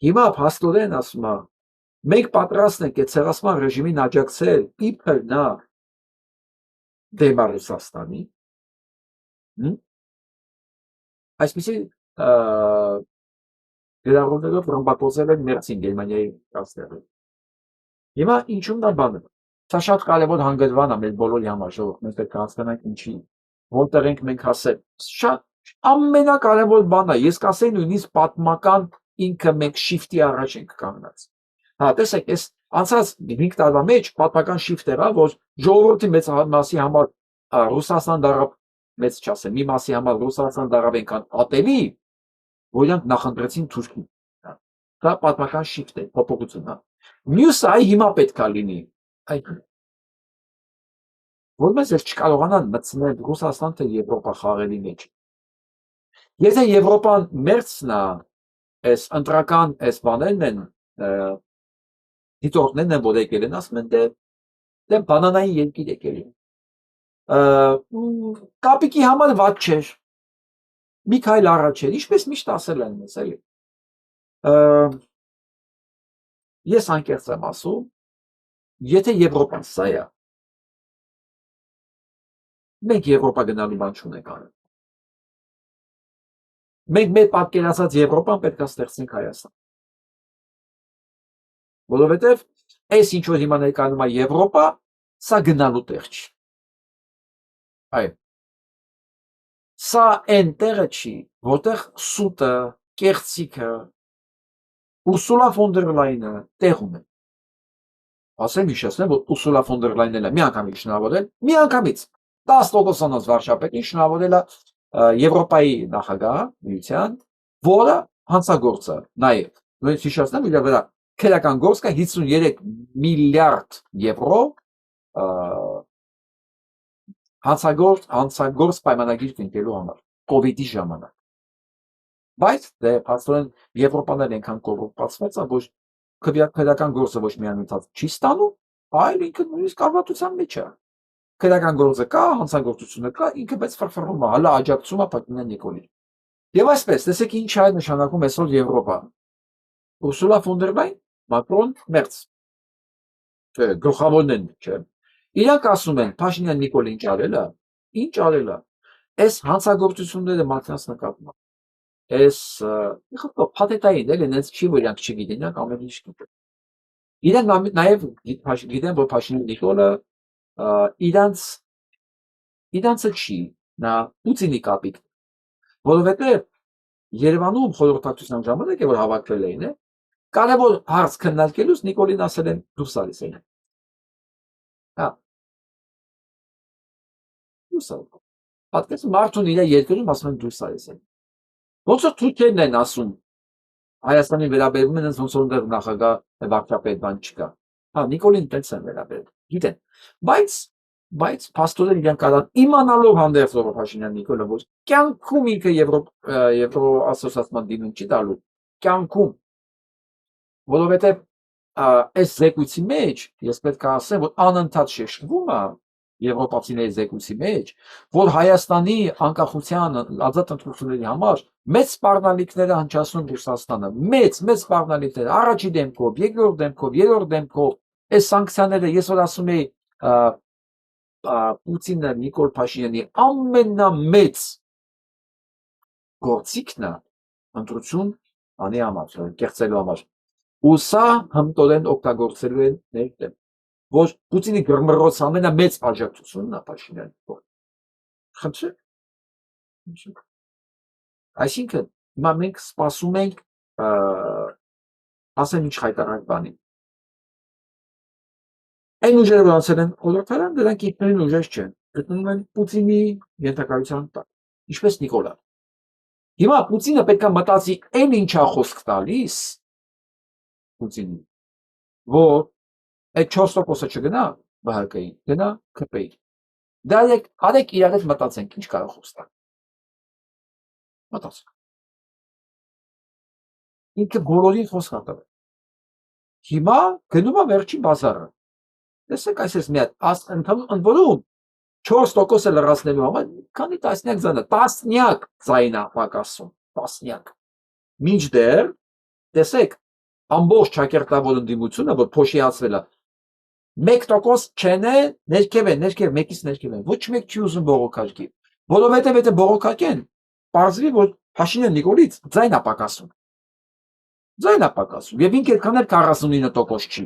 Հիմա փաստորեն ասում է մենք պատրաստ ենք այդ ցեղասպան ռեժիմին աջակցել իբր նա դեմ Ռուսաստանի։ Այսպեսի գրառումներով ռմբակոծել են Մերցին Գերմանիայի կազմերը։ Հիմա ինչու՞մն է բանը։ Սա շատ կարևոր հանգրվան է մեր բոլորի համար, ժողովուրդ, մենք պետք է հասկանանք ինչի, որտեղ ենք մենք հասել։ Շատ ամենակարևոր բանը, ես կասեի նույնիսկ պատմական ինքը մենք շիֆտի առաջ ենք կանգնած։ Հա, տեսեք, այս անցած 5 տարվա մեջ պատմական շիֆտ եղա, որ ժողովրդի մեծ մասի համար Ռուսաստան դարավ, մեծ չասեմ, մի մասի համար Ռուսաստան դարավ այնքան ատելի, որ իրանք նախընտրեցին Թուրքին։ Դա պատմական շիֆտ է, փոփոխություն է։ Մյուսը այ հիմա պետք է լինի։ Այ որպես ես չկարողանան մտցնել Ռուսաստան թե Եվրոպա խաղերի մեջ։ Եթե Եվրոպան մերցնա, այս ընտրական այս բաներն են, դիտորդներն են, որ եկել են, ասում են դե բանանային երկիր եկել են։ Կապիկի համար վատ չէր։ Մի քայլ առաջ էր, ինչպես միշտ ասել են մեզ, էլի։ Ես անկեղծ եմ ասում, եթե Եվրոպան սա է, մենք Եվրոպա գնալու բան չունենք անել։ Մենք մեր պատկերացած Եվրոպան պետք է ստեղծենք Հայաստան։ Որովհետև այս ինչ որ հիմա ներկայանում է Եվրոպա, սա գնալու տեղ չի։ Այո։ Սա այն տեղը չի, որտեղ սուտը, կեղծիքը, Ուրսուլա ֆոն դեր Լայնը տեղում է։ Ասեմ հիշեցնեմ, որ Ուրսուլա ֆոն դեր Լայնն էլ միանգամից շնորհավորել, միանգամից 10%-անոց վարչապետին շնորհավորել է Եվրոպայի նախագահ միության, որը հանցագործը նաև։ Նույնիսկ հիշեցնեմ, իր վրա քրեական գործ կա 53 միլիարդ եվրո հանցագործ պայմանագիր կնքելու համար COVID-ի ժամանակ։ Բայց դե փաստորեն Եվրոպաներն այնքան կոռուպացված է, որ քրեական գործը ոչ միայն ընթաց չի ստանում, այլ ինքը նույնիսկ կառավարության մեջ է։ Քրեական գործը կա, հանցագործությունը կա, ինքը բայց ֆրֆռում է, հələ աջակցում է Փաշինյան Նիկոլին։ Եվ այսպես, տեսեք ինչ է նշանակում այսօր Եվրոպա։ Ուրսուլա ֆոն դեր Լայն, Մակրոն, Մերց։ Չէ, գլխավորն են, չէ։ Իրանք ասում են Փաշինյան Նիկոլին ինչ արել է։ Այս հանցագործությունները մարդկանց նկատմամբ։ Այս փաթեթային էլ այնց չի, որ իրանք չգիտեն, իրանք ամեն ինչ գիտեն։ Իրանք նաև գիտեն, որ Փաշինյան Նիկոլը իրանցը չի, նա Պուտինի կապիկ, որովհետև Երևանում խորհրդակցության ժամանակ է, որ հավաքվել էին, կարևոր հարց քննարկելուց Նիկոլին ասել են դուրս արի սենյակ։ Հա։ Դուրս արի։ Պատկերացրու մարդուն իր երկրում ասում են դուրս արի սենյակ։ Ոնց որ թուրքերն են ասում Հայաստանի վերաբերվում են ոնց որ դեռ նախագահ վարչապետ բան չկա։ Հա, Նիկոլին տենց են վերաբերվում։ Գիտեն։ Բայց փաստորեն իրենք կարան իմանալով հանդերձ ով Փաշինյան Նիկոլը որ կյանքում ինքը Եվրո ասոցիացիան դիմում չի տալու կյանքում որովհետև այս զեկույցի մեջ ես պետք է ասեմ որ անընդհատ շեշտվում է եվրոպացիների զեկույցի մեջ որ Հայաստանի անկախության ազատ ընտրությունների համար մեծ սպառնալիքները հնչացնում Ռուսաստանը մեծ սպառնալիքներ առաջի դեմքով երկրորդ դեմքով երրորդ դեմքով այս սանկցիաները ես որ ասում եի Պուտինը Նիկոլ Փաշինյանի ամենամեծ գործիքն է ընտրություն անի համար, կեղծելու համար։ Ու սա հմտորեն օգտագործելու են ներդեմ, որ Պուտինի գրմռոց ամենամեծ աջակցությունն է Փաշինյանի կողմից։ Խնդրեք։ Այսինքն, հիմա մենք սպասում ենք ասեմ ինչ հայտարարակ բանի։ Այն ուժերը որ անցել են խորհրդարան, դրանք ինքնին ուժեր չեն, գտնվում են Պուտինի ենթակայության տակ, ինչպես Նիկոլը։ Հիմա Պուտինը պետք է մտածի այն ինչա խոսք տալիս Պուտինին, որ այդ 4%-ը չգնա ԲՀԿ-ի, գնա ԿՊ-ի։ Դա արեք իրար հետ մտածենք, ինչ կարող խոսք տալ։ Մտածենք։ Ինքը բոլորին խոսք տվել։ Հիմա գնում է վերջին բազարը։ Տեսեք այսպես մի հատ ընդվորում 4%-ը լրացնելու համար քանի տասնյակ ձայնա, տասնյակ ձայնա պակասում, տասնյակ։ Մինչդեռ, տեսեք, ամբողջ ճակերտավոր ընդդիմությունը, որ փոշիացվել է, 1% չեն է, ներքև են, մեկից ներքև են, ոչ մեկ չի ուզում բողոքարկի, որովհետև եթե բողոքարկեն, պարզվի, որ Փաշինյան Նիկոլից ձայնա պակասում, եւ ինքը այդքան էլ 49% չի։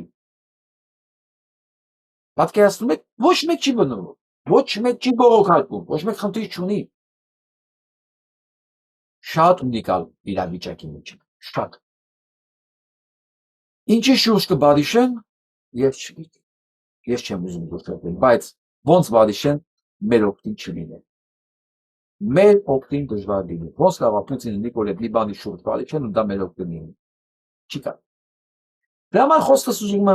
Պատկերացնում եք, ոչ մեկ չի բնորոշում, ոչ մեկ չի բողոքարկում, ոչ մեկ խնդիր չունի։ Շատ ունիկալ իրավիճակի մեջ, շատ։ Ինչի շուրջ կբադիշեն, ես չգիտեմ, ես չեմ ուզում գործել, բայց ոնց բադիշեն, մեր օգտին չլիներ։ Մեր օգտին դժվար լինի, ոնց կարող Պուտինը Նիկոլը մի բանի շուրջ բադիշեն ու դա մեր օգտին լինի։ Չի կա։ Դրա համար խոսքս ուզում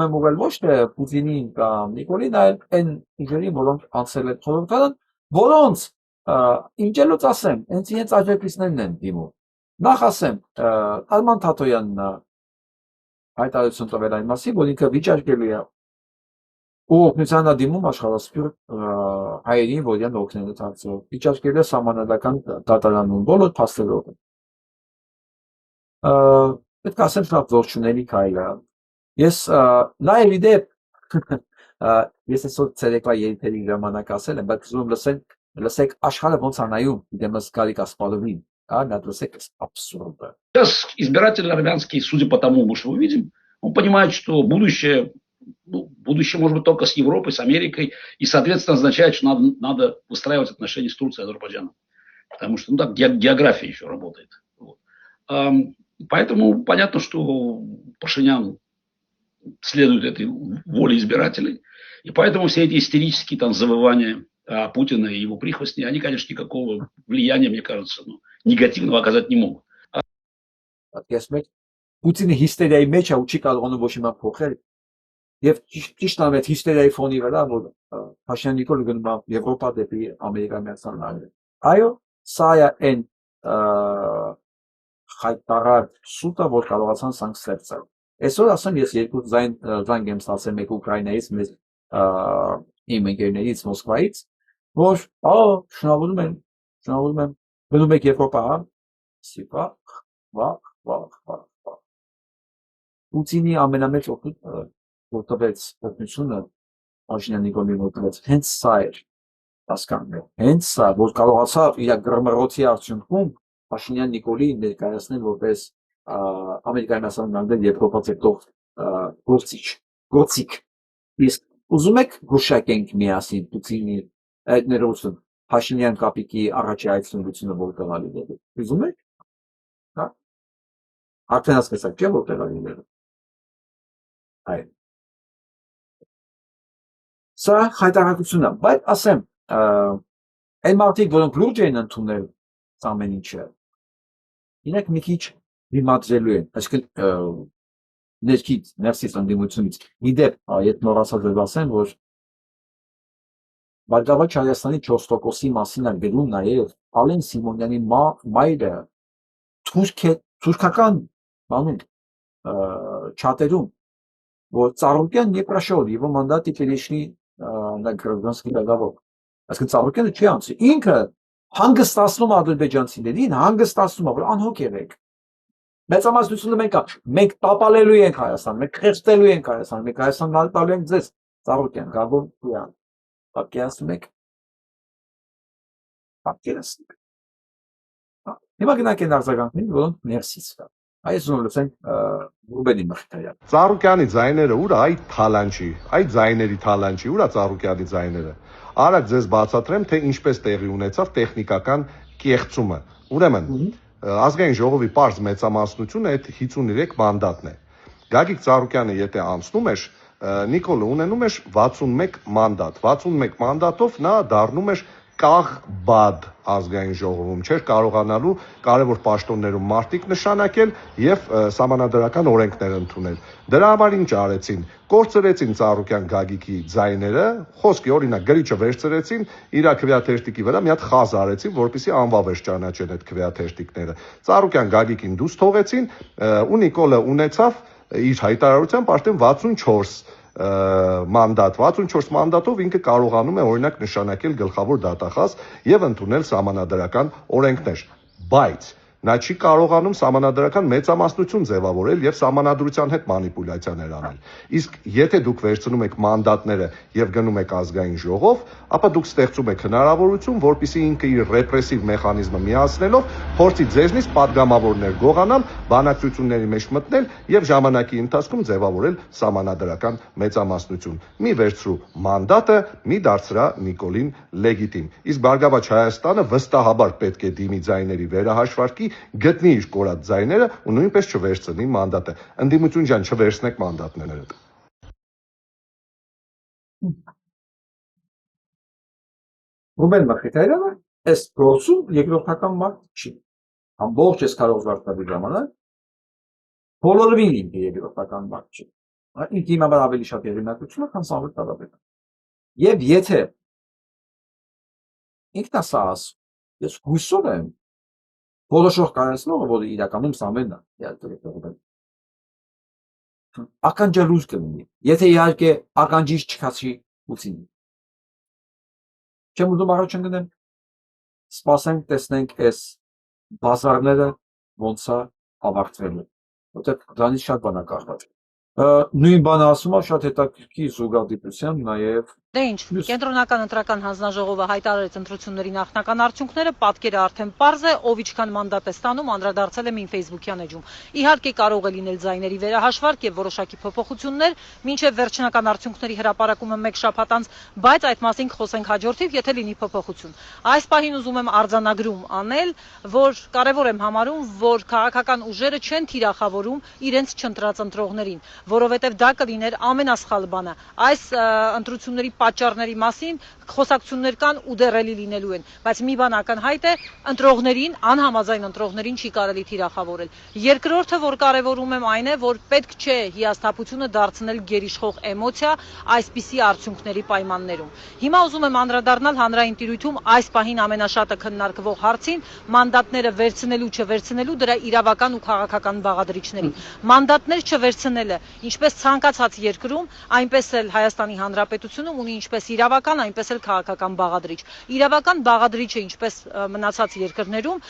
եմ ուղղել ոչ թե Պուտինին կամ Նիկոլին, այլ այն ուժերին, որոնք անցել են խորհրդարան, որոնց ինչելոց ասեմ, հենց աջակիցներն են դիմում։ Նախ ասեմ, Արման Թաթոյանն հայտարարություն տվել այն մասին, որ ինքը վիճարկելու է օգնության դիմում աշխարհասփյուռ հայերին, որ իրեն օգնելու հարցով, վիճարկելու է սահմանադրական դատարանում բոլոր փաստերով։ Պետք է ասեմ, շատ ողջունելի քայլ է։ Ես նաև իդեպ ես այսօր ցերեկվա երթերի ժամանակ ասել եմ, բայց ուզում լսեք աշխարհը ոնց է нայում դեմս Գարիկ Ասպալովին, նա լսեք абсурдно. Сейчас избиратели армянские, судя по тому, что мы видим, он понимает, что будущее может быть только с Европой, с Америкой, и, соответственно, означает, что надо выстраивать отношения с Турцией и Азербайджаном. Потому что так география еще работает. Вот. Поэтому понятно, что Пашинян следует этой воле избирателей. И поэтому все эти истерические там завывания Путина и его прихвостни, они, конечно, никакого влияния, мне кажется, негативного оказать не могут. Պատկերացնում եք Պուտինի հիստերիայի մեջ է ու չի կարողանում ոչ մի բան փոխել եւ ճիշտ է այդ հիստերիայի ֆոնի վրա որ Փաշինյան Նիկոլը գնում է Եվրոպա դեպի Ամերիկայի Միացյալ Նահանգներ այո սա է այն խայտարար սուտը որ կարողացան սանք ստեղծել այսօր ասեմ ես երկու զանգ եմ ստացել մեկ Ուկրաինայից մեծ իմ ընկերներից Մոսկվայից որ շնորհավորում եմ գնում եք Եվրոպա սիպա վաղ Պուտինի ամենամեծ օգնությունը Փաշինյան Նիկոլին օգնեց հենց սա էր հասկանում հենց սա որ կարողացավ իր գրմռոցի արդյունքում Փաշինյան Նիկոլին ներկայացնել որպես Ամերիկայի Միացյալ Նահանգներ Եվրոպա ցեկտող գործիք իսկ ուզում եք գուշակենք միասին Պուտինի այդ ներողություն Փաշինյան կապիկի առաջի այցելությունը որտեղ ալինել ուզում եք հա արդեն հասկացաք չէ որտեղ ալինել այ սա հայտարարությունն է բայց ասեմ այն մարդիկ որոնք լուրջ են ընդունել ամեն ինչը իրենք մի քիչ դիմադրելու են այսինքն ներքից ընդդիմությունից իդեպ այդ նորացած եմ ասեմ որ Բարգավաճ Հայաստանի 4%-ի մասին է գրում նաև Ալեն Սիմոնյանի մայրը թուրքական բանում չաթերում որ Ծառուկյան не прошел его мандаты перешли на гражданский договор այսինքն Ծառուկյանը չի անցի ինքը հանգստացնում ադրբեջանցիներին հանգստացնում որ անհոգ եղեք մեծամասնությունը մենք տապալելու ենք Հայաստան մենք խեղճելու ենք Հայաստան մենք Հայաստանն տալու ենք ձեզ Ծառուկյան Գաբոն պատկերացնում եք հիմա գնանք այն արձագանքներին որոնք ներսից կա Այսօր լսենք Ռուբենի Մխիթարյան Ծառուկյանի ձայները ուր այդ թալանչի, այդ ձայների թալանչի, ուր է Ծառուկյանի ձայները։ Արագ ձեզ բացատրեմ, թե ինչպես տեղի ունեցավ տեխնիկական կեղծումը։ Ուրեմն, ազգային ժողովի պարզ մեծամասնությունը այդ 53 մանդատն է։ Գագիկ Ծառուկյանը եթե անցնում էր, Նիկոլը ունենում էր 61 մանդատ։ 61 մանդատով նա դառնում էր կաղբադ ազգային ժողովում չէր կարողանալու կարևոր պաշտոններում մարտիկ նշանակել եւ սահմանադրական օրենքներ ընդունել։ Դրա համար ինչ արեցին։ Կորցրեցին Ծառուկյան Գագիկի ձայները, խոսքի օրինակ գրիչը վերցրեցին, իր քվեաթերթիկի վրա մի հատ խազ արեցին, որպեսզի անվավեր ճանաչեն այդ քվեաթերթիկները։ Ծառուկյան Գագիկին դուրս թողեցին ու Նիկոլը ունեցավ իր հայտարարությամբ արդեն 64 մանդատ 64 մանդատով ինքը կարողանում է օրինակ նշանակել գլխավոր դատախազ եւ ընդունել սահմանադրական օրենքներ բայց նա չի կարողանում սահմանադրական մեծամասնություն ձևավորել եւ սահմանադրության հետ մանիպուլյացիաներ անել իսկ եթե դուք վերցնում եք մանդատները եւ գնում եք ազգային ժողով ապա դուք ստեղծում եք հնարավորություն որպեսզի ինքը իր ռեպրեսիվ մեխանիզմը միացնելով փորձի ձեզնից падգամավորներ գողանալ բանակցությունների մեջ մտնել եւ ժամանակի ընթացքում ձևավորել սահմանադրական մեծամասնություն մի վերցրու մանդատը մի դարձրա Նիկոլին լեգիտիմ իսկ Բարգավաճ Հայաստանը վստահաբար պետք է դիմի ձայների վերահաշվարկի գտնի իր կորած ձայները ու նույնպես չվերցնի մանդատը ընդդիմություն ջան չվերցնեք մանդատները Ռուբեն Մխիթարյանը այս գործում երկրորդական մարդ չի ամբողջ այս քարոզարդի ժամանակ բոլորովին ինքը երկրորդական մարդ չի ինքը իմ համար ավելի շատ երեւնակությունը քան Սամվել Տարաբեկը եւ եթե ինքն ասա ես հույսով եմ Բոլոշող կայացնողը, որը իրականում Սամվելն է, ականջալուր կլինի, եթե իհարկե ականջից չքացի Պուտինին։ Չեմ ուզում առաջ ընկնեմ, սպասենք, տեսնենք այս բազարները ոնց է ավարտվելու, որտեղ դրանից շատ բան է կախված։ Նույն բանը ասում է շատ հետաքրքիր զուգադիպությամբ նաև Դե ինչ, կենտրոնական ընտրական հանձնաժողովը հայտարարեց ընտրությունների նախնական արդյունքները, պատկերը արդեն պարզ է, ով ինչքան մանդատ է ստանում, անդրադարձել եմ իմ Facebook-յան էջում։ Իհարկե կարող է լինել ձայների վերահաշվարկ եւ որոշակի փոփոխություններ, մինչեւ վերջնական արդյունքների հրապարակումը 1 շաբաթ անց, բայց այդ մասին կխոսենք հաջորդիվ, եթե լինի փոփոխություն։ Այս պահին ուզում եմ արձանագրում անել, որ կարևոր եմ համարում, որ քաղաքական ուժերը չեն թիրախավորում իրենց չընտրած ընտրողներին, որովհետեւ դա կլիներ ամենասխալ բանը։ Այս ընտրությունների պատճառների մասին խոսակցություններ կան ու դեռելի լինելու են, բայց մի բան ակնհայտ է, ընտրողներին, անհամաձայն ընտրողներին չի կարելի թիրախավորել։ Երկրորդը, որ կարևորում եմ, այն է, որ պետք չէ հիասթափությունը դարձնել գերիշխող էմոցիա այսպիսի արդյունքների պայմաններում։ Հիմա ուզում եմ անդրադառնալ հանրային տիրույթում այս պահին ամենաշատը քննարկվող հարցին՝ մանդատները վերցնելու չվերցնելու դրա իրավական ու քաղաքական բաղադրիչներին։ Մանդատներ չվերցնելը, ինչպես ցանկացած երկրում, այնպես էլ Հայաստանի Հանրապետությունում ունի ինչպես իրավական, այնպես էլ քաղաքական բաղադրիչ։ Իրավական բաղադրիչը, ինչպես մնացած երկրներում,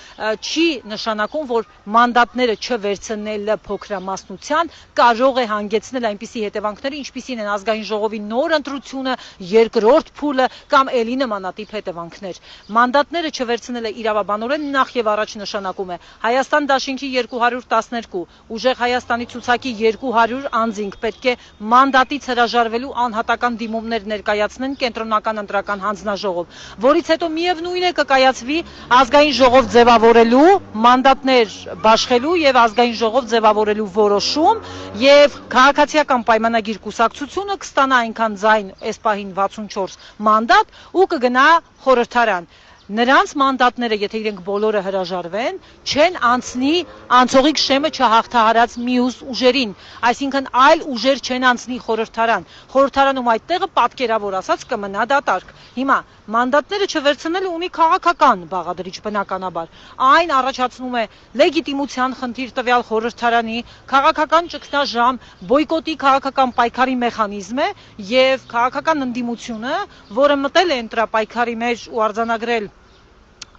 չի նշանակում, որ մանդատները չվերցնելը փոքրամասնության կարող է հանգեցնել այնպիսի հետևանքների, ինչպիսին են ազգային ժողովի նոր ընտրությունը, երկրորդ փուլը կամ էլի նմանատիպ հետևանքներ։ Մանդատները չվերցնելը իրավաբանորեն նախ եւ առաջ նշանակում է Հայաստան դաշինքի 212, ուժեղ Հայաստանի ցուցակի 200 անձինք պետք է մանդատից հրաժարվելու անհատական դիմումներ ներկայացնեն կենտրոնական ընտրական հանձնաժողով, որից հետո միևնույն է կկայացվի ազգային ժողով ձևավորելու, մանդատներ բաշխելու եւ ազգային ժողով ձևավորելու որոշում եւ քաղաքացիական պայմանագիր կուսակցությունը կստանա այնքան ձայն, այս պահին 64 մանդատ ու կգնա խորհրդարան։ Նրանց մանդատները, եթե իրենք բոլորը հրաժարվեն, չեն անցնի անցողիկ շեմը չհաղթահարած մյուս ուժերին, այսինքն այլ ուժեր չեն անցնի խորհրդարան։ Խորհրդարանում այդ տեղը պատկերավոր ասած կմնա դատարկ։ Հիմա մանդատները չվերցնելը ունի քաղաքական բաղադրիչ բնականաբար։ Այն առաջացնում է լեգիտիմության խնդիր տվյալ խորհրդարանի, քաղաքական ճգնաժամ, բոյկոտի քաղաքական պայքարի մեխանիզմ է եւ քաղաքական ընդդիմությունը, որը մտել է ընտրապայքարի մեջ ու արձանագրել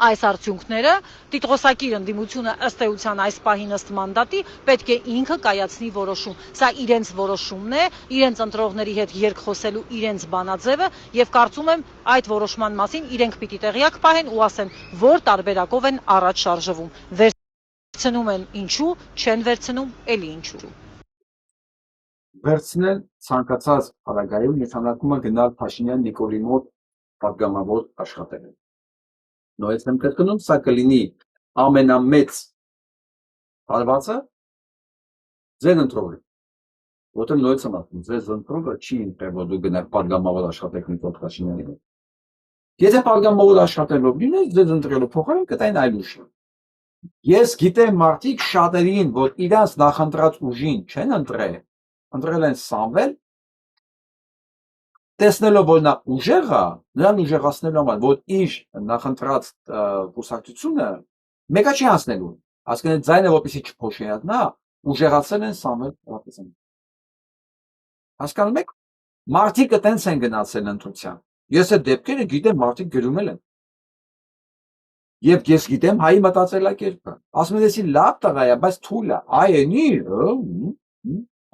այս արդյունքները, տիտղոսակիր ընդդիմությունը ըստ էության այս պահին ըստ մանդատի պետք է ինքը կայացնի որոշում։ Սա իրենց որոշումն է, իրենց ընտրողների հետ երկխոսելու իրենց բանաձևը եւ կարծում եմ այդ որոշման մասին իրենք պիտի տեղյակ պահեն ու ասեն, որ տարբերակով են առաջ շարժվում։ Վերցնում են ինչու, չեն վերցնում էլի ինչու։ Վերցնել ցանկացած հարագայում նշանակում է գնալ Փաշինյան Նիկոլի մոտ պատգամավոր աշխատել։ Նույնիսկ եմ կրկնում, սա կլինի ամենամեծ հարվածը ձեր ընտրողի։ Որտեղ նույնիսկ եմ ասում, ձեր ընտրողը չի ընտրել, որ դու գնաք պատգամավոր աշխատեք Նիկոլ Փաշինյանի մոտ։ Եթե պատգամավոր աշխատելով լինես, ձեր ընտրելու փոխարեն կտային այլ ուժ։ Ես գիտեմ մարդիկ շատերին, որ իրանց նախընտրած ուժին չեն ընտրել, ընտրել են Սամվել, տեսնելով, որ նա ուժեղ է, նրան ուժեղացնելու համար, որ իր նախընտրած կուսակցությունը մեկը չի անցնելու, հասկանում ձայնը որպեսզի չփոշիանա, ուժեղացել են Սամվել Ռապեսյան։ Հասկանում եք, մարդիկ այտենց են գնացել ընտրության։ Ես այդ դեպքերը գիտեմ, մարդիկ գրում են։ Եվ ես գիտեմ հայի մտածելակերպը։ Ասում են, էսի լավ տղա է, բայց թույլ է, այ էնի,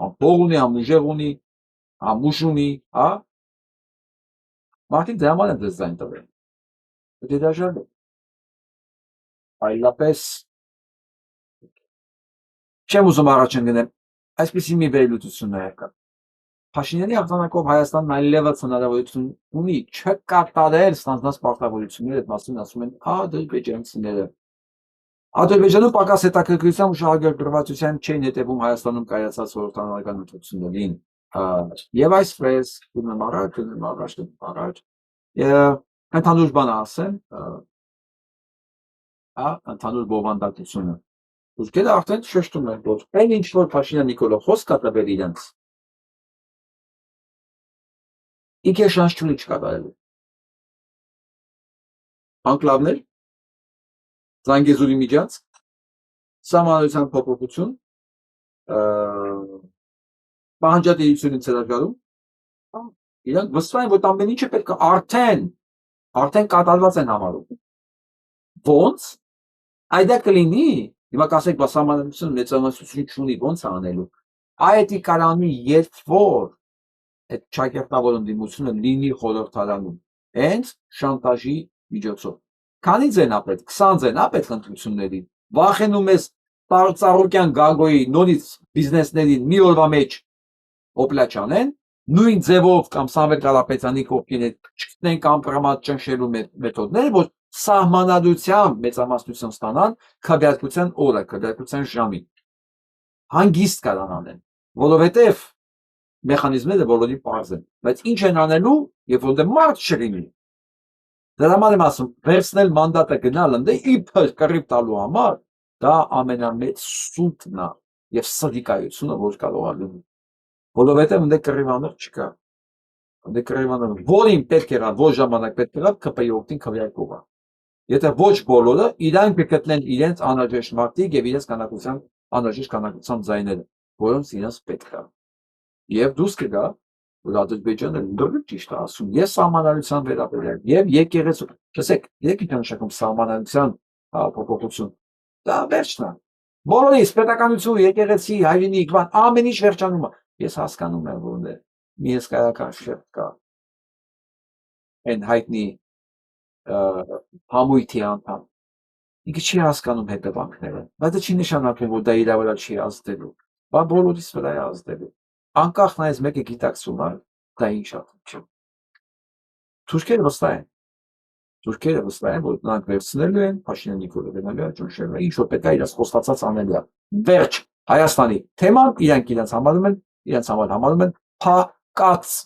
ամփող ունի, ամուժեղ ունի, ամուշ ունի, հա։ Մարդիկ դրա համար են դες ձայն տվել։ Պետք է դաժանել։ Այլապես չեմ ուզում առաջ ընկնել, այսպիսի մի վերլուծություն է եկա։ Փաշինյանի արձանագրով Հայաստանն այլևս հնարավորություն ունի չկատարել ստանձնած պարտավորությունները, այդ մասին ասում են ադրբեջանցիները։ Ադրբեջանում պակաս հետաքրքրությամբ ու շահագրգռվածությամբ չէին հետևում Հայաստանում կայացած խորհրդարանական ընտրություններին։ Եվ այսպես գնում առաջ ընդհանուր բան ասեմ, ընդհանուր բովանդակությունը։ Ուսկերը արդեն շեշտում են, որ այն ինչ որ Փաշինյան Նիկոլը խոսք կա տվել իրենց, ինքը շանս չունի չկատարելու։ Անկլավներ, Զանգեզուրի միջանց, սահմանադրության փոփոխություն, պահանջատիրությունից հրաժարում, իրանք վստահ են, որ ամեն ինչը պետք է արդեն կատարված են համարում։ Ոնց այդա կլինի, հիմա կասեք, բա սահմանադրությունը մեծամասնություն չունի, ոնց է անելու։ Այդ կարանի երբ որ այդ ճակերտավոր ընդդիմությունը լինի խորհրդարանում հենց շանտաժի միջոցով։ Քանի ձեն ապետ 20 ձեն ապետ ընտրությունների վախենում ես Ծառուկյան Գագոյի նորից բիզնեսների մի օրվա մեջ օպլաչանեն նույն ձևով կամ Սամվել Կարապետյանի կողքին չգտնեն կամպրոմատ ճնշելու մեթոդները, որ սահմանադրությամբ մեծամասնություն ստանան քվեարկության օրը, քվեարկության ժամին։ Հանգիստ կարան անեն, որովհետև մեխանիզմները բոլորի պարզ են, բայց ինչ են անելու, երբ որ դե մարդ չլինի։ Դրա համար եմ ասում, վերցնել մանդատը գնալ ընդ իբր կռիվ տալու համար, դա ամենամեծ սուտն է եւ սադիկայությունը, որ կարող է լինել։ Որովհետև ընդ կռիվանող չկա։ Ընդ կռիվանող որին պետք եղավ, որ ժամանակ պետք եղավ, ԿՊ-ի օգտին քվեարկողը։ Եթե ոչ բոլորը, իրանք կգտնեն իրենց անհրաժեշտ մարդիկ եւ իրենց կանակության անհրաժեշտ կանակության ձայները, որոնց իրենց պետք է։ Եվ դուրս կգա, որ Ադրբեջանը դեռ ճիշտ է ասում, ես սահմանադրության վերաբերյալ եւ եկեղեցու, տեսեք, եկեք նշանակում սահմանադրության փոփոխություն։ Դա վերջն է։ Բոլորիս պետականություն, եկեղեցի, հայրենիք, ամեն ինչ վերջանում է։ Ես հասկանում եմ, որ մի հսկայական շերտ կա։ Այն հայտնի համույթի անդամ։ Ինքը չի հասկանում հետևանքները, բայց դա չի նշանակում, որ դա իր վրա չի ազդելու։ Բա բոլորիս վրա է ազդելու։ Անկախ նայած մեկը գիտակցում է, դա ինչ է թվում։ Թուրքերը վստահ են։ Թուրքերը վստահ են, որ նրանք վերցնելու են, Փաշինյանի կողմը գնալու է ճնշելու է, ինչ որ պետք է իրաց խոստացած անելու է։ Վերջ Հայաստանի թեման իրենք իրենց համարում են փակած։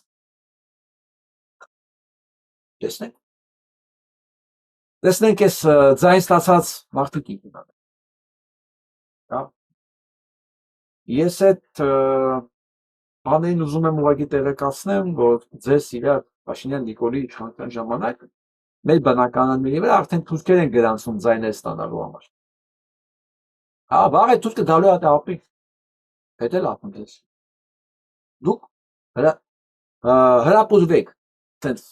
Տեսնենք այս ձայն ստացած մարդիկ ինքնան։ Ես այդ բաներին ուզում եմ ուղղակի տեղեկացնեմ, որ ձեզ իրար Փաշինյան Նիկոլի իշխանության ժամանակ մեր բնակարանների վրա արդեն թուրքեր են գրանցում ձայներ ստանալու համար։ Վաղ է թուրքը գալու է ապի։ Հետ էլ ապն դες։ Դուք հրապուրվեք, տենց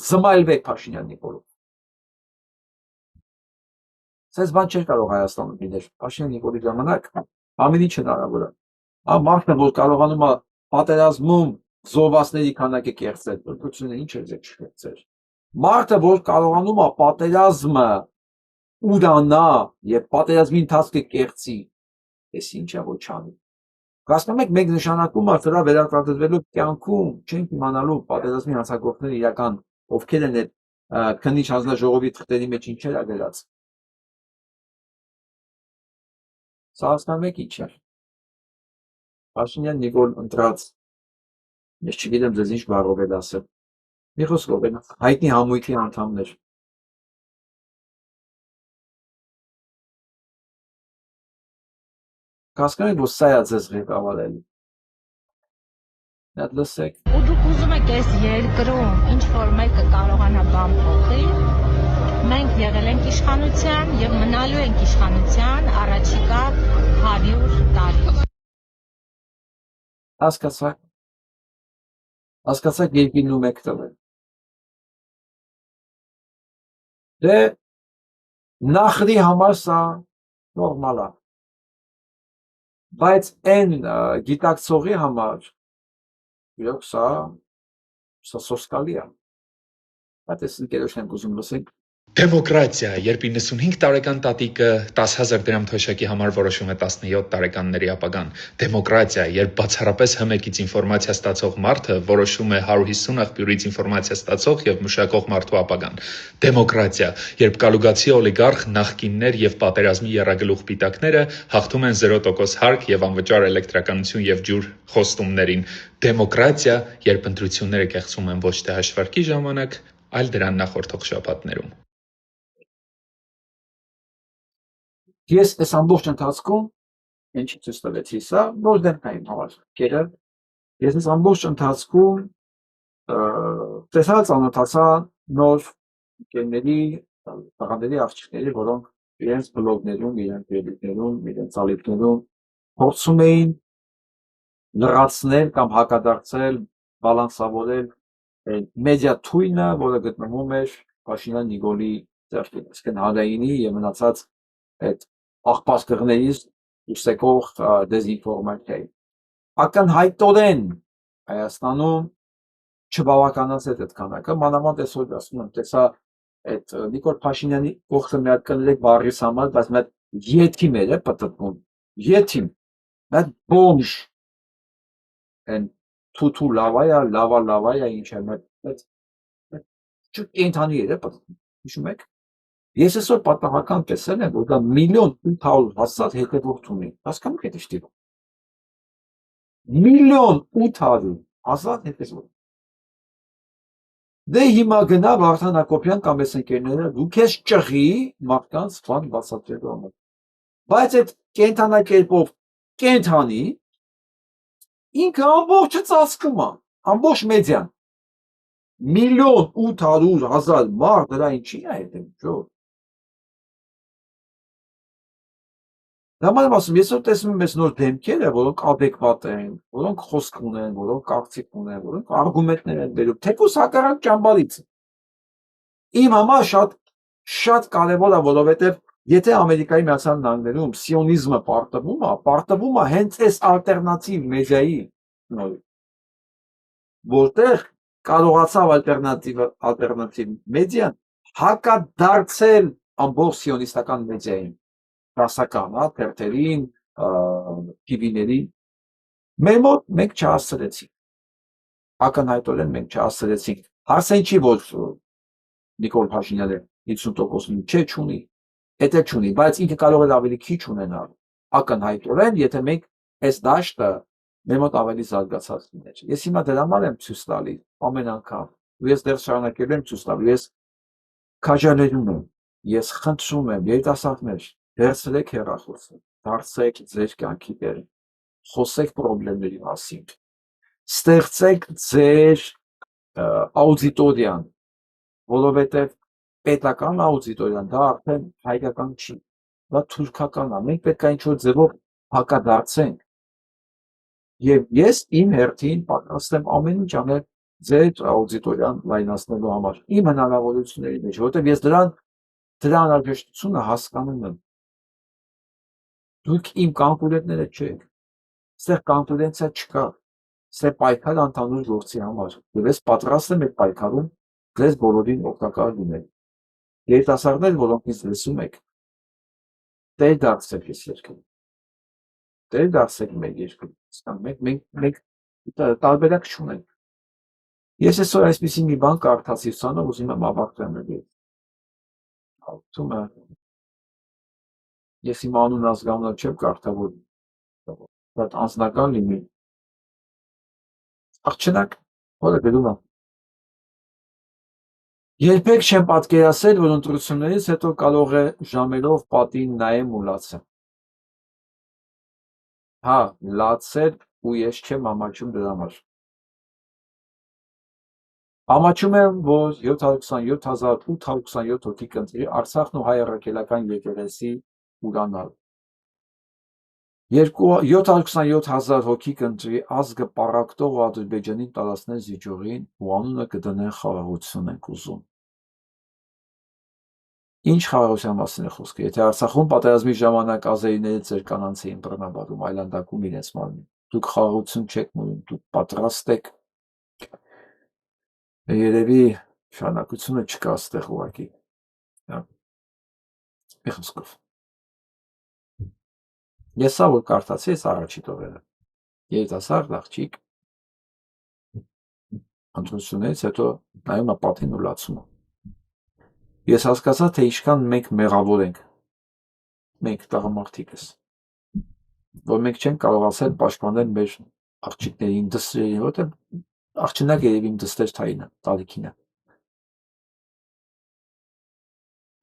զմայլվեք Փաշինյան Նիկոլով։ Սենց բան չէր կարող Հայաստանում լինել։ Փաշինյան Նիկոլի ժամանակ ամեն ինչ հնարավոր է։ Մարդը, որ կարողանում է պատերազմում զոհվածների քանակը կեղծել, բրդությունը ինչ է չկեղծել։ Մարդը, որ կարողանում է պատերազմը ուրանա եւ պատերազմի ընթացքը կեղծի, այս ինչ է որ չանի։ Հասկանում եք, մենք նշանակում է դրա վերարտադրվելու կյանքում չենք իմանալու պատերազմի հանցագործները իրական ովքեր են այդ քննիչ հանձնաժողովի թղթերի մեջ ինչեր է գրած։ Սա հասկանում եք ինչ է։ Փաշինյան Նիկոլ ընտրած, ես չգիտեմ ձեզ ինչ բառով էլ ասել, մի խոսքով են հայտնի համույթի անդամներ։ Հասկանում եք, որ սա է ձեզ ղեկավարելու։ Նա լսեք։ Ու դուք ուզում եք այս երկրում ինչ որ մեկը կարողանա բան փոխի, մենք եղել ենք իշխանության եւ մնալու ենք իշխանության առաջիկա 100 տարի։ Հասկացաք երկինն ու մեկ տվել։ Դե նախրի համար սա նորմալ է։ Բայց այն գիտակցողի համար իրոք սա սոսկալի է։ Բայց այս ընկերոջն ենք ուզում լսենք։ Դեմոկրատիա, երբ 95 տարեկան տատիկը 10,000 դրամ թոշակի համար որոշում է 17 տարեկանների ապագան։ Դեմոկրատիա, երբ բացառապես հմեկից ինֆորմացիա ստացող մարդը որոշում է 150 աղբյուրից ինֆորմացիա ստացող եւ մշակող մարդու ապագան։ Դեմոկրատիա, երբ կալուգացի օլիգարխ նախկիններ եւ պատերազմի եռագլուխ պիտակները հաղթում են 0% հարկ եւ անվճար էլեկտրականություն եւ ջուր խոստումներին։ Դեմոկրատիա, երբ ընտրությունները կեղծվում են ոչ թե հաշվարկի ժամանակ, այլ դրան նախորդող շաբաթներում։ Ես այս ամբողջ ընթացքում ինչի ցույց տվեցի սա, որ դեմքային հավաքերը, ես այս ամբողջ ընթացքում տեսա ծանոթացա նոր ընկերների, տղաների աղջիկների, որոնք իրենց բլոգներում, իրենց ելույթներում, իրենց ալիքներում փորձում էին լրացնել կամ հակադարձել, բալանսավորել մեդիա թույնը, որը գտնվում էր Փաշինյան Նիկոլի ձեռքին, այսինքն հանրայինի եւ մնացած այդ աղբասկղներից ուսեկող դեզինֆորմացիայի։ Ակնհայտորեն Հայաստանում չբավականացել այդ քանակը, մանավանդ այսօր ասում եմ, տեսա այդ Նիկոլ Փաշինյանի կողքը մի հատ կներեք բարիս համար, բայց մի հատ յեթիմ էր պատտվում, յեթիմ, մի հատ բոմժ, այն թութու լավայա, ինչ է, այդ կենթանի էր պատտվում, հիշում եք։ Ես այսօր պատահական տեսել եմ, որ դա 1,800,000 հետևորդ ունի, հասկանում եք այդ տիպը։ 1,800,000 հետևորդ։ Դե հիմա գնա Վարդան Հակոբյան կամ այս ընկերները, դուք ես ճղի մարդկանց բան բացատրելու համար։ Բայց այդ կենթանակերպով կենթանի ինքը ամբողջը ծածկում է, ամբողջ մեդիան։ 1,800,000 մարդ դրա ինչի է հետևում, ջո։ Դաման եմ ասում, ես որ տեսնում եմ այս նոր դեմքերը, որոնք adekvat են, որոնք խոսք ունեն, որոնք կարծիք ունեն, որոնք արգումենտներ են բերում, թեկուզ հակառակ ճամբարից։ Իմ համար շատ կարևոր է, որովհետև եթե Ամերիկայի Միացյալ Նահանգներում սիոնիզմը պարտվում է հենց այս ալտերնատիվ մեդիայի նորից, որտեղ կարողացավ ալտերնատիվ մեդիան հակադարձել ամբողջ սիոնիստական մեդիային, ռասական, թերթերին, TV-ներին, մեր մոտ մենք չհասցրեցինք, ակնհայտորեն մենք չհասցրեցինք, հարցեն չի, որ Նիկոլ Փաշինյանը 50% չունի, էդ էլ չունի, բայց ինքը կարող է ավելի քիչ ունենալ, ակնհայտորեն, եթե մենք այս դաշտը մեր մոտ ավելի զարգացած լիներ։ Ես հիմա դրա համար եմ ցույց տալի ամեն անգամ, ու ես դեռ շարունակելու եմ ցույց տալ, ես քաջալերում եմ, ես խնդրում եմ երիտասարդներ, վերցրեք հեռախոսը, դարձեք ձեր կյանքի տեր, խոսեք պրոբլեմների մասին, ստեղծեք ձեր աուդիտորիան, որովհետև պետական աուդիտորիան դա արդեն հայկական չի, դա թուրքական է, մենք պետք է ինչ-որ ձևով հակադարձենք, և ես իմ հերթին պատրաստ եմ ամեն ինչ անել ձեր աուդիտորիան լայնացնելու համար, իմ հնարավորությունների մեջ, որովհետև ես դրա անհրաժեշտությունը հասկանում եմ։ Դուք իմ կոնկուրենտները չեք, ստեղ կոնկուրենցիա չկա, ստեղ պայքար ընդհանուր գործի համար, և ես պատրաստ եմ այդ պայքարում ձեզ բոլորին օգտակար լինել։ Երիտասարդներ, որոնք ինձ լսում եք, տեր դարձեք այս երկրին, տեր դարձեք մեր երկրին, մենք տարբերակ չունենք։ Ես այսօր այսպիսի մի բան կարդացի, ուսանով ուզում եմ ավարտեմ հաղորդումը, ես իմ անուն ազգանունը չեմ կարդա, որ անձնական լինի, աղջնակ, որը գրում է, երբեք չեմ պատկերացրել, որ ընտրություններից հետո կարող է ժամերով պատին նայեմ ու լացեմ։ Հա, լացել ու ես չեմ ամաչում դրա համար։ Ամաչում եմ, որ 727,827 հոգի կընտրի Արցախն ու հայ առաքելական եկեղեցի ուրանալ։ 727,000 հոգի կընտրի ազգը պառակտող Ադրբեջանի տարածքներ զիջողին ու անունը կդնեն խաղաղություն ենք ուզում։ Ինչ խաղաղության մասին է խոսքը, եթե Արցախում պատերազմի ժամանակ ազերիները ձեր կանանց էին բռնաբարում, այլանդակում իրենց մարմին, դուք խաղաղություն չեք մնում, դուք պատրաստ եք, երևի շարունակությունը չկա այստեղ ուղղակի։ Մի խոսքով։ Ես սա որ կարդացի, ես առաջի տողերը։ Երիտասարդ աղջիկ ընտրություններից հետո նայում է պատին ու լացում է։ Ես հասկացա, թե ինչքան մենք մեղավոր ենք, մենք տղամարդիկս, որ մենք չենք կարողացել պաշտպանել մեր աղջիկներին, դստրերին, որտեղ աղջնակ երևի իմ դստեր թայինը, տարիքինը։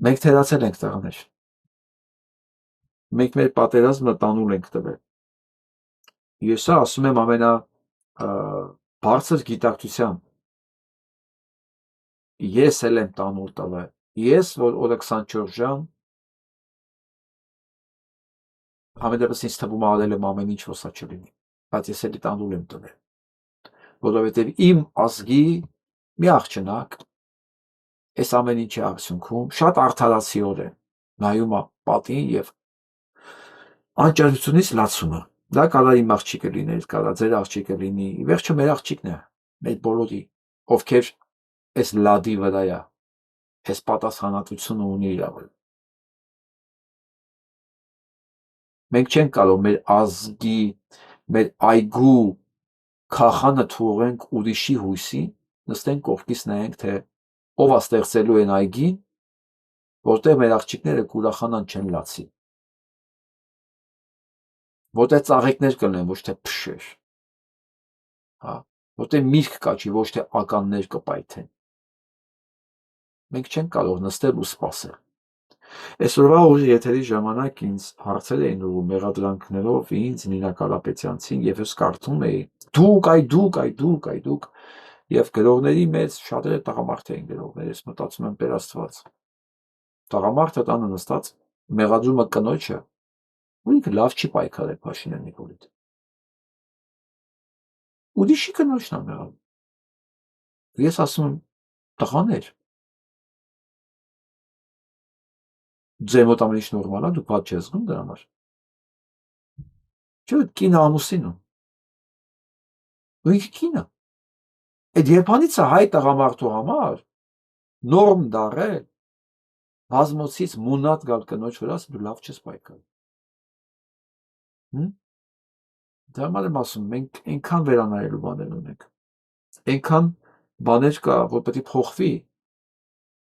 Մենք թերացել ենք տղաներ։ Մենք մեր պատերազմը տանուլ ենք տվել։ Ես ասում եմ բարձր գիտակցությամբ։ Ես էլ եմ տանուլ տվել։ Ես, որ օրը 24 ժամ համենայնպես ինձ թվում արել եմ ամեն ինչ, որ սա չլինի, բայց ես էլի տանուլ եմ տվել, որովհետև իմ ազգի մի աղջնակ այս ամեն ինչի արդյունքում շատ արդարացիորեն նայում է պատին և անճարությունից լացում է, Դա կարա իմ աղջիկը լիներ, կարա ձեր աղջիկը լինի, ի վերջը մեր աղջիկն է, մեր բոլորի, ովքեր այս լադի վրայա, այս պատասխանատվությունը ունի իրավը։ Մենք չենք կարող մեր ազգի, մեր այգու քախանը թողենք ուրիշի հույսին, նստենք կողքից նայենք, թե ով է ստեղծելու են այգին, որտեղ մեր աղջիկները կուրախանան չեն լացի, որտեղ ծաղիկներ կլինեն, ոչ թե փշեր, հա, որտեղ միրգ կաճի, ոչ թե ականներ կպայթեն։ Մենք չենք կարող նստել ու սպասել։ Այսօրվա ուղիղ եթերի ժամանակ ինձ հարցեր էին ուղղում մեղադրանքներով ինձ Նինա Կարապետյանցին եւ ես կարդում էի դուք եւ գրողների մեջ շատերը տղամարդ էին գրողներ, ես մտածում եմ Տեր Աստված։ Տղամարդը տանը նստած մեղադրում է կնոջը, ու ինքը լավ չի պայքարել Փաշինյանի կողմից։ Ուրիշի կնոջն է մեղադրում։ Ես ասում եմ տղաներ, ձեր մոտ ամեն ինչ նորմալ է, դուք ված չես զգում դրա համար։ Չէ՞ կինը ամուսինը։ Ու ինքը կինը։ Այդ երբանից է հայ տղամարդու համար նորմ դառել բազմոցից մունատ գալ կնոջ վրա, դու լավ չես պայքարում։ Դրա համար եմ ասում, մենք այնքան վերանայելու բաներ ունենք, այնքան բաներ կա, որ պետք է փոխվի։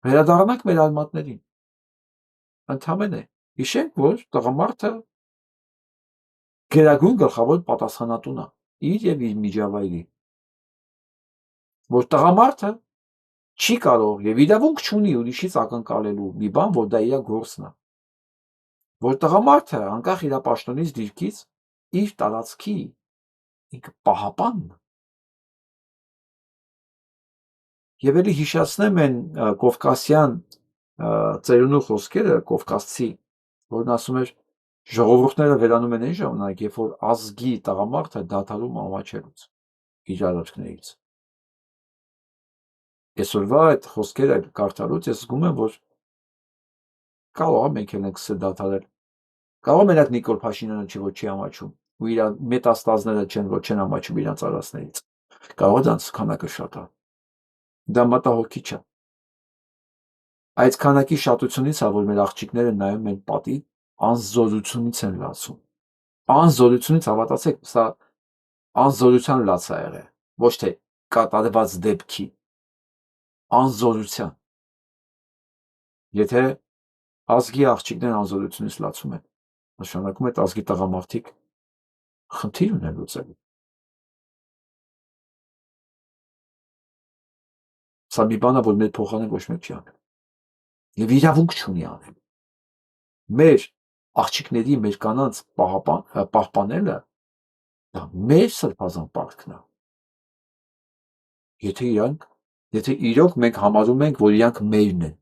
Վերադառնանք մեր արմատներին։ Ընդհանրապես հիշենք, որ տղամարդը գերագույն գլխավոր պատասխանատուն է իր եւ իր միջավայրի։ Որ տղամարդը չի կարող եւ իրավունք չունի ուրիշից ակնկալելու մի բան, որ դա իր գործն է։ Որ տղամարդը անկախ իր պաշտոնից դիրքից իր տարածքի ինքը պահապանն է։ Եվ էլի հիշացնեմ են կովկասյան ծերունու խոսքերը կովկասցի, որն ասում էր ժողովուրդները վերանում են այն ժամանակ, երբ որ ազգի տղամարդը դադարում ամաչելուց իր արարքներից։ Այսօրվա այդ խոսքերը կարդալուց ես զգում եմ, որ կարող է մենք ենք սկսել դադարել։ Կարող է մենակ Նիկոլ Փաշինյանը չի, որ չի ամաչում, ու իր մետաստազները չեն, որ չեն ամաչում իրանց արարածներից։ Կարող է դրանց քանակը շատ է։ Դա մտահոգիչ է։ Այդ քանակի շատությունից է, որ մեր աղջիկները նայում են պատի, անզորությունից են լացում։ Անզորությունից, հավատացեք, սա անզորության լաց է եղել, ոչ թե կատարված դեպքի, անզորության։ Եթե ազգի աղջիկներ անզորությունից լացում են, նշանակում է ազգի տղամարդիկ խնդիր ունեն լուծելու։ Սա մի բան է, որ մեր փոխանեն ոչ մեկ չի անել։ Եվ իրավունք չունի անել։ Մեր աղջիկների, մեր կանանց պահպանելը դա մեր սրբազան պարտքն է։ Եթե իրոք մենք համարում ենք, որ իրանք մերն են,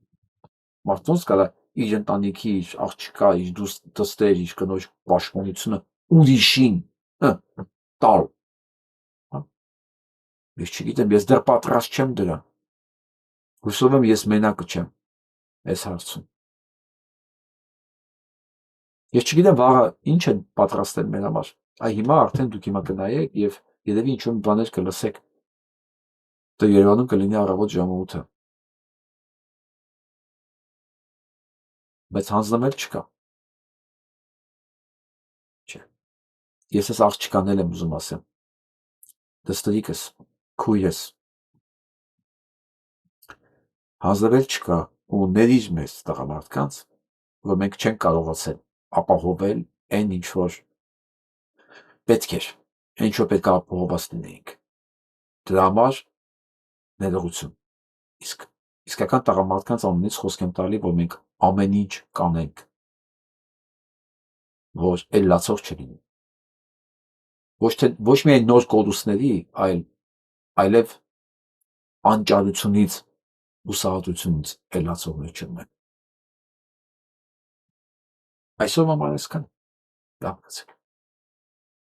մարդ ոնց կարա իր ընտանիքի, իր աղջկա, իր դստեր, իր կնոջ պաշտպանությունը ուրիշին տալ։ Ես չգիտեմ, ես դեռ պատրաստ չեմ դրան։ Հուսով եմ, ես մենակը չեմ այս հարցում։ Ես չգիտեմ վաղը ինչ են պատրաստել մեր համար։ Այ հիմա արդեն դուք հիմա կնայեք եւ երևի ինչ-որ բաներ կլսեք։ Դե Երևանում կլինի առավոտ ժամը 8-ը։ Բայց հանձնվել չկա։ Չէ։ Ես այս աղջկանել եմ ուզում ասեմ։ Դստերիկս, քույրս։ Հանձնվել չկա ու ներիր մեզ տղամարդկանց, որ մենք չենք կարողացել ապահովել այն ինչ որ պետք էր, ինչ որ պետք է ապահովված լինեինք։ Դրա համար ներողություն։ Իսկ իսկական տղամարդկանց անունից խոսք եմ տալի, որ մենք ամեն ինչ կանենք, որ այլ լացող չլինի։ Ոչ միայն նոր կորուստների, այլև անճարությունից, հուսահատությունից այլ լացողներ չլինեն։ Այսօր մամայեսքան, լավ գցեք։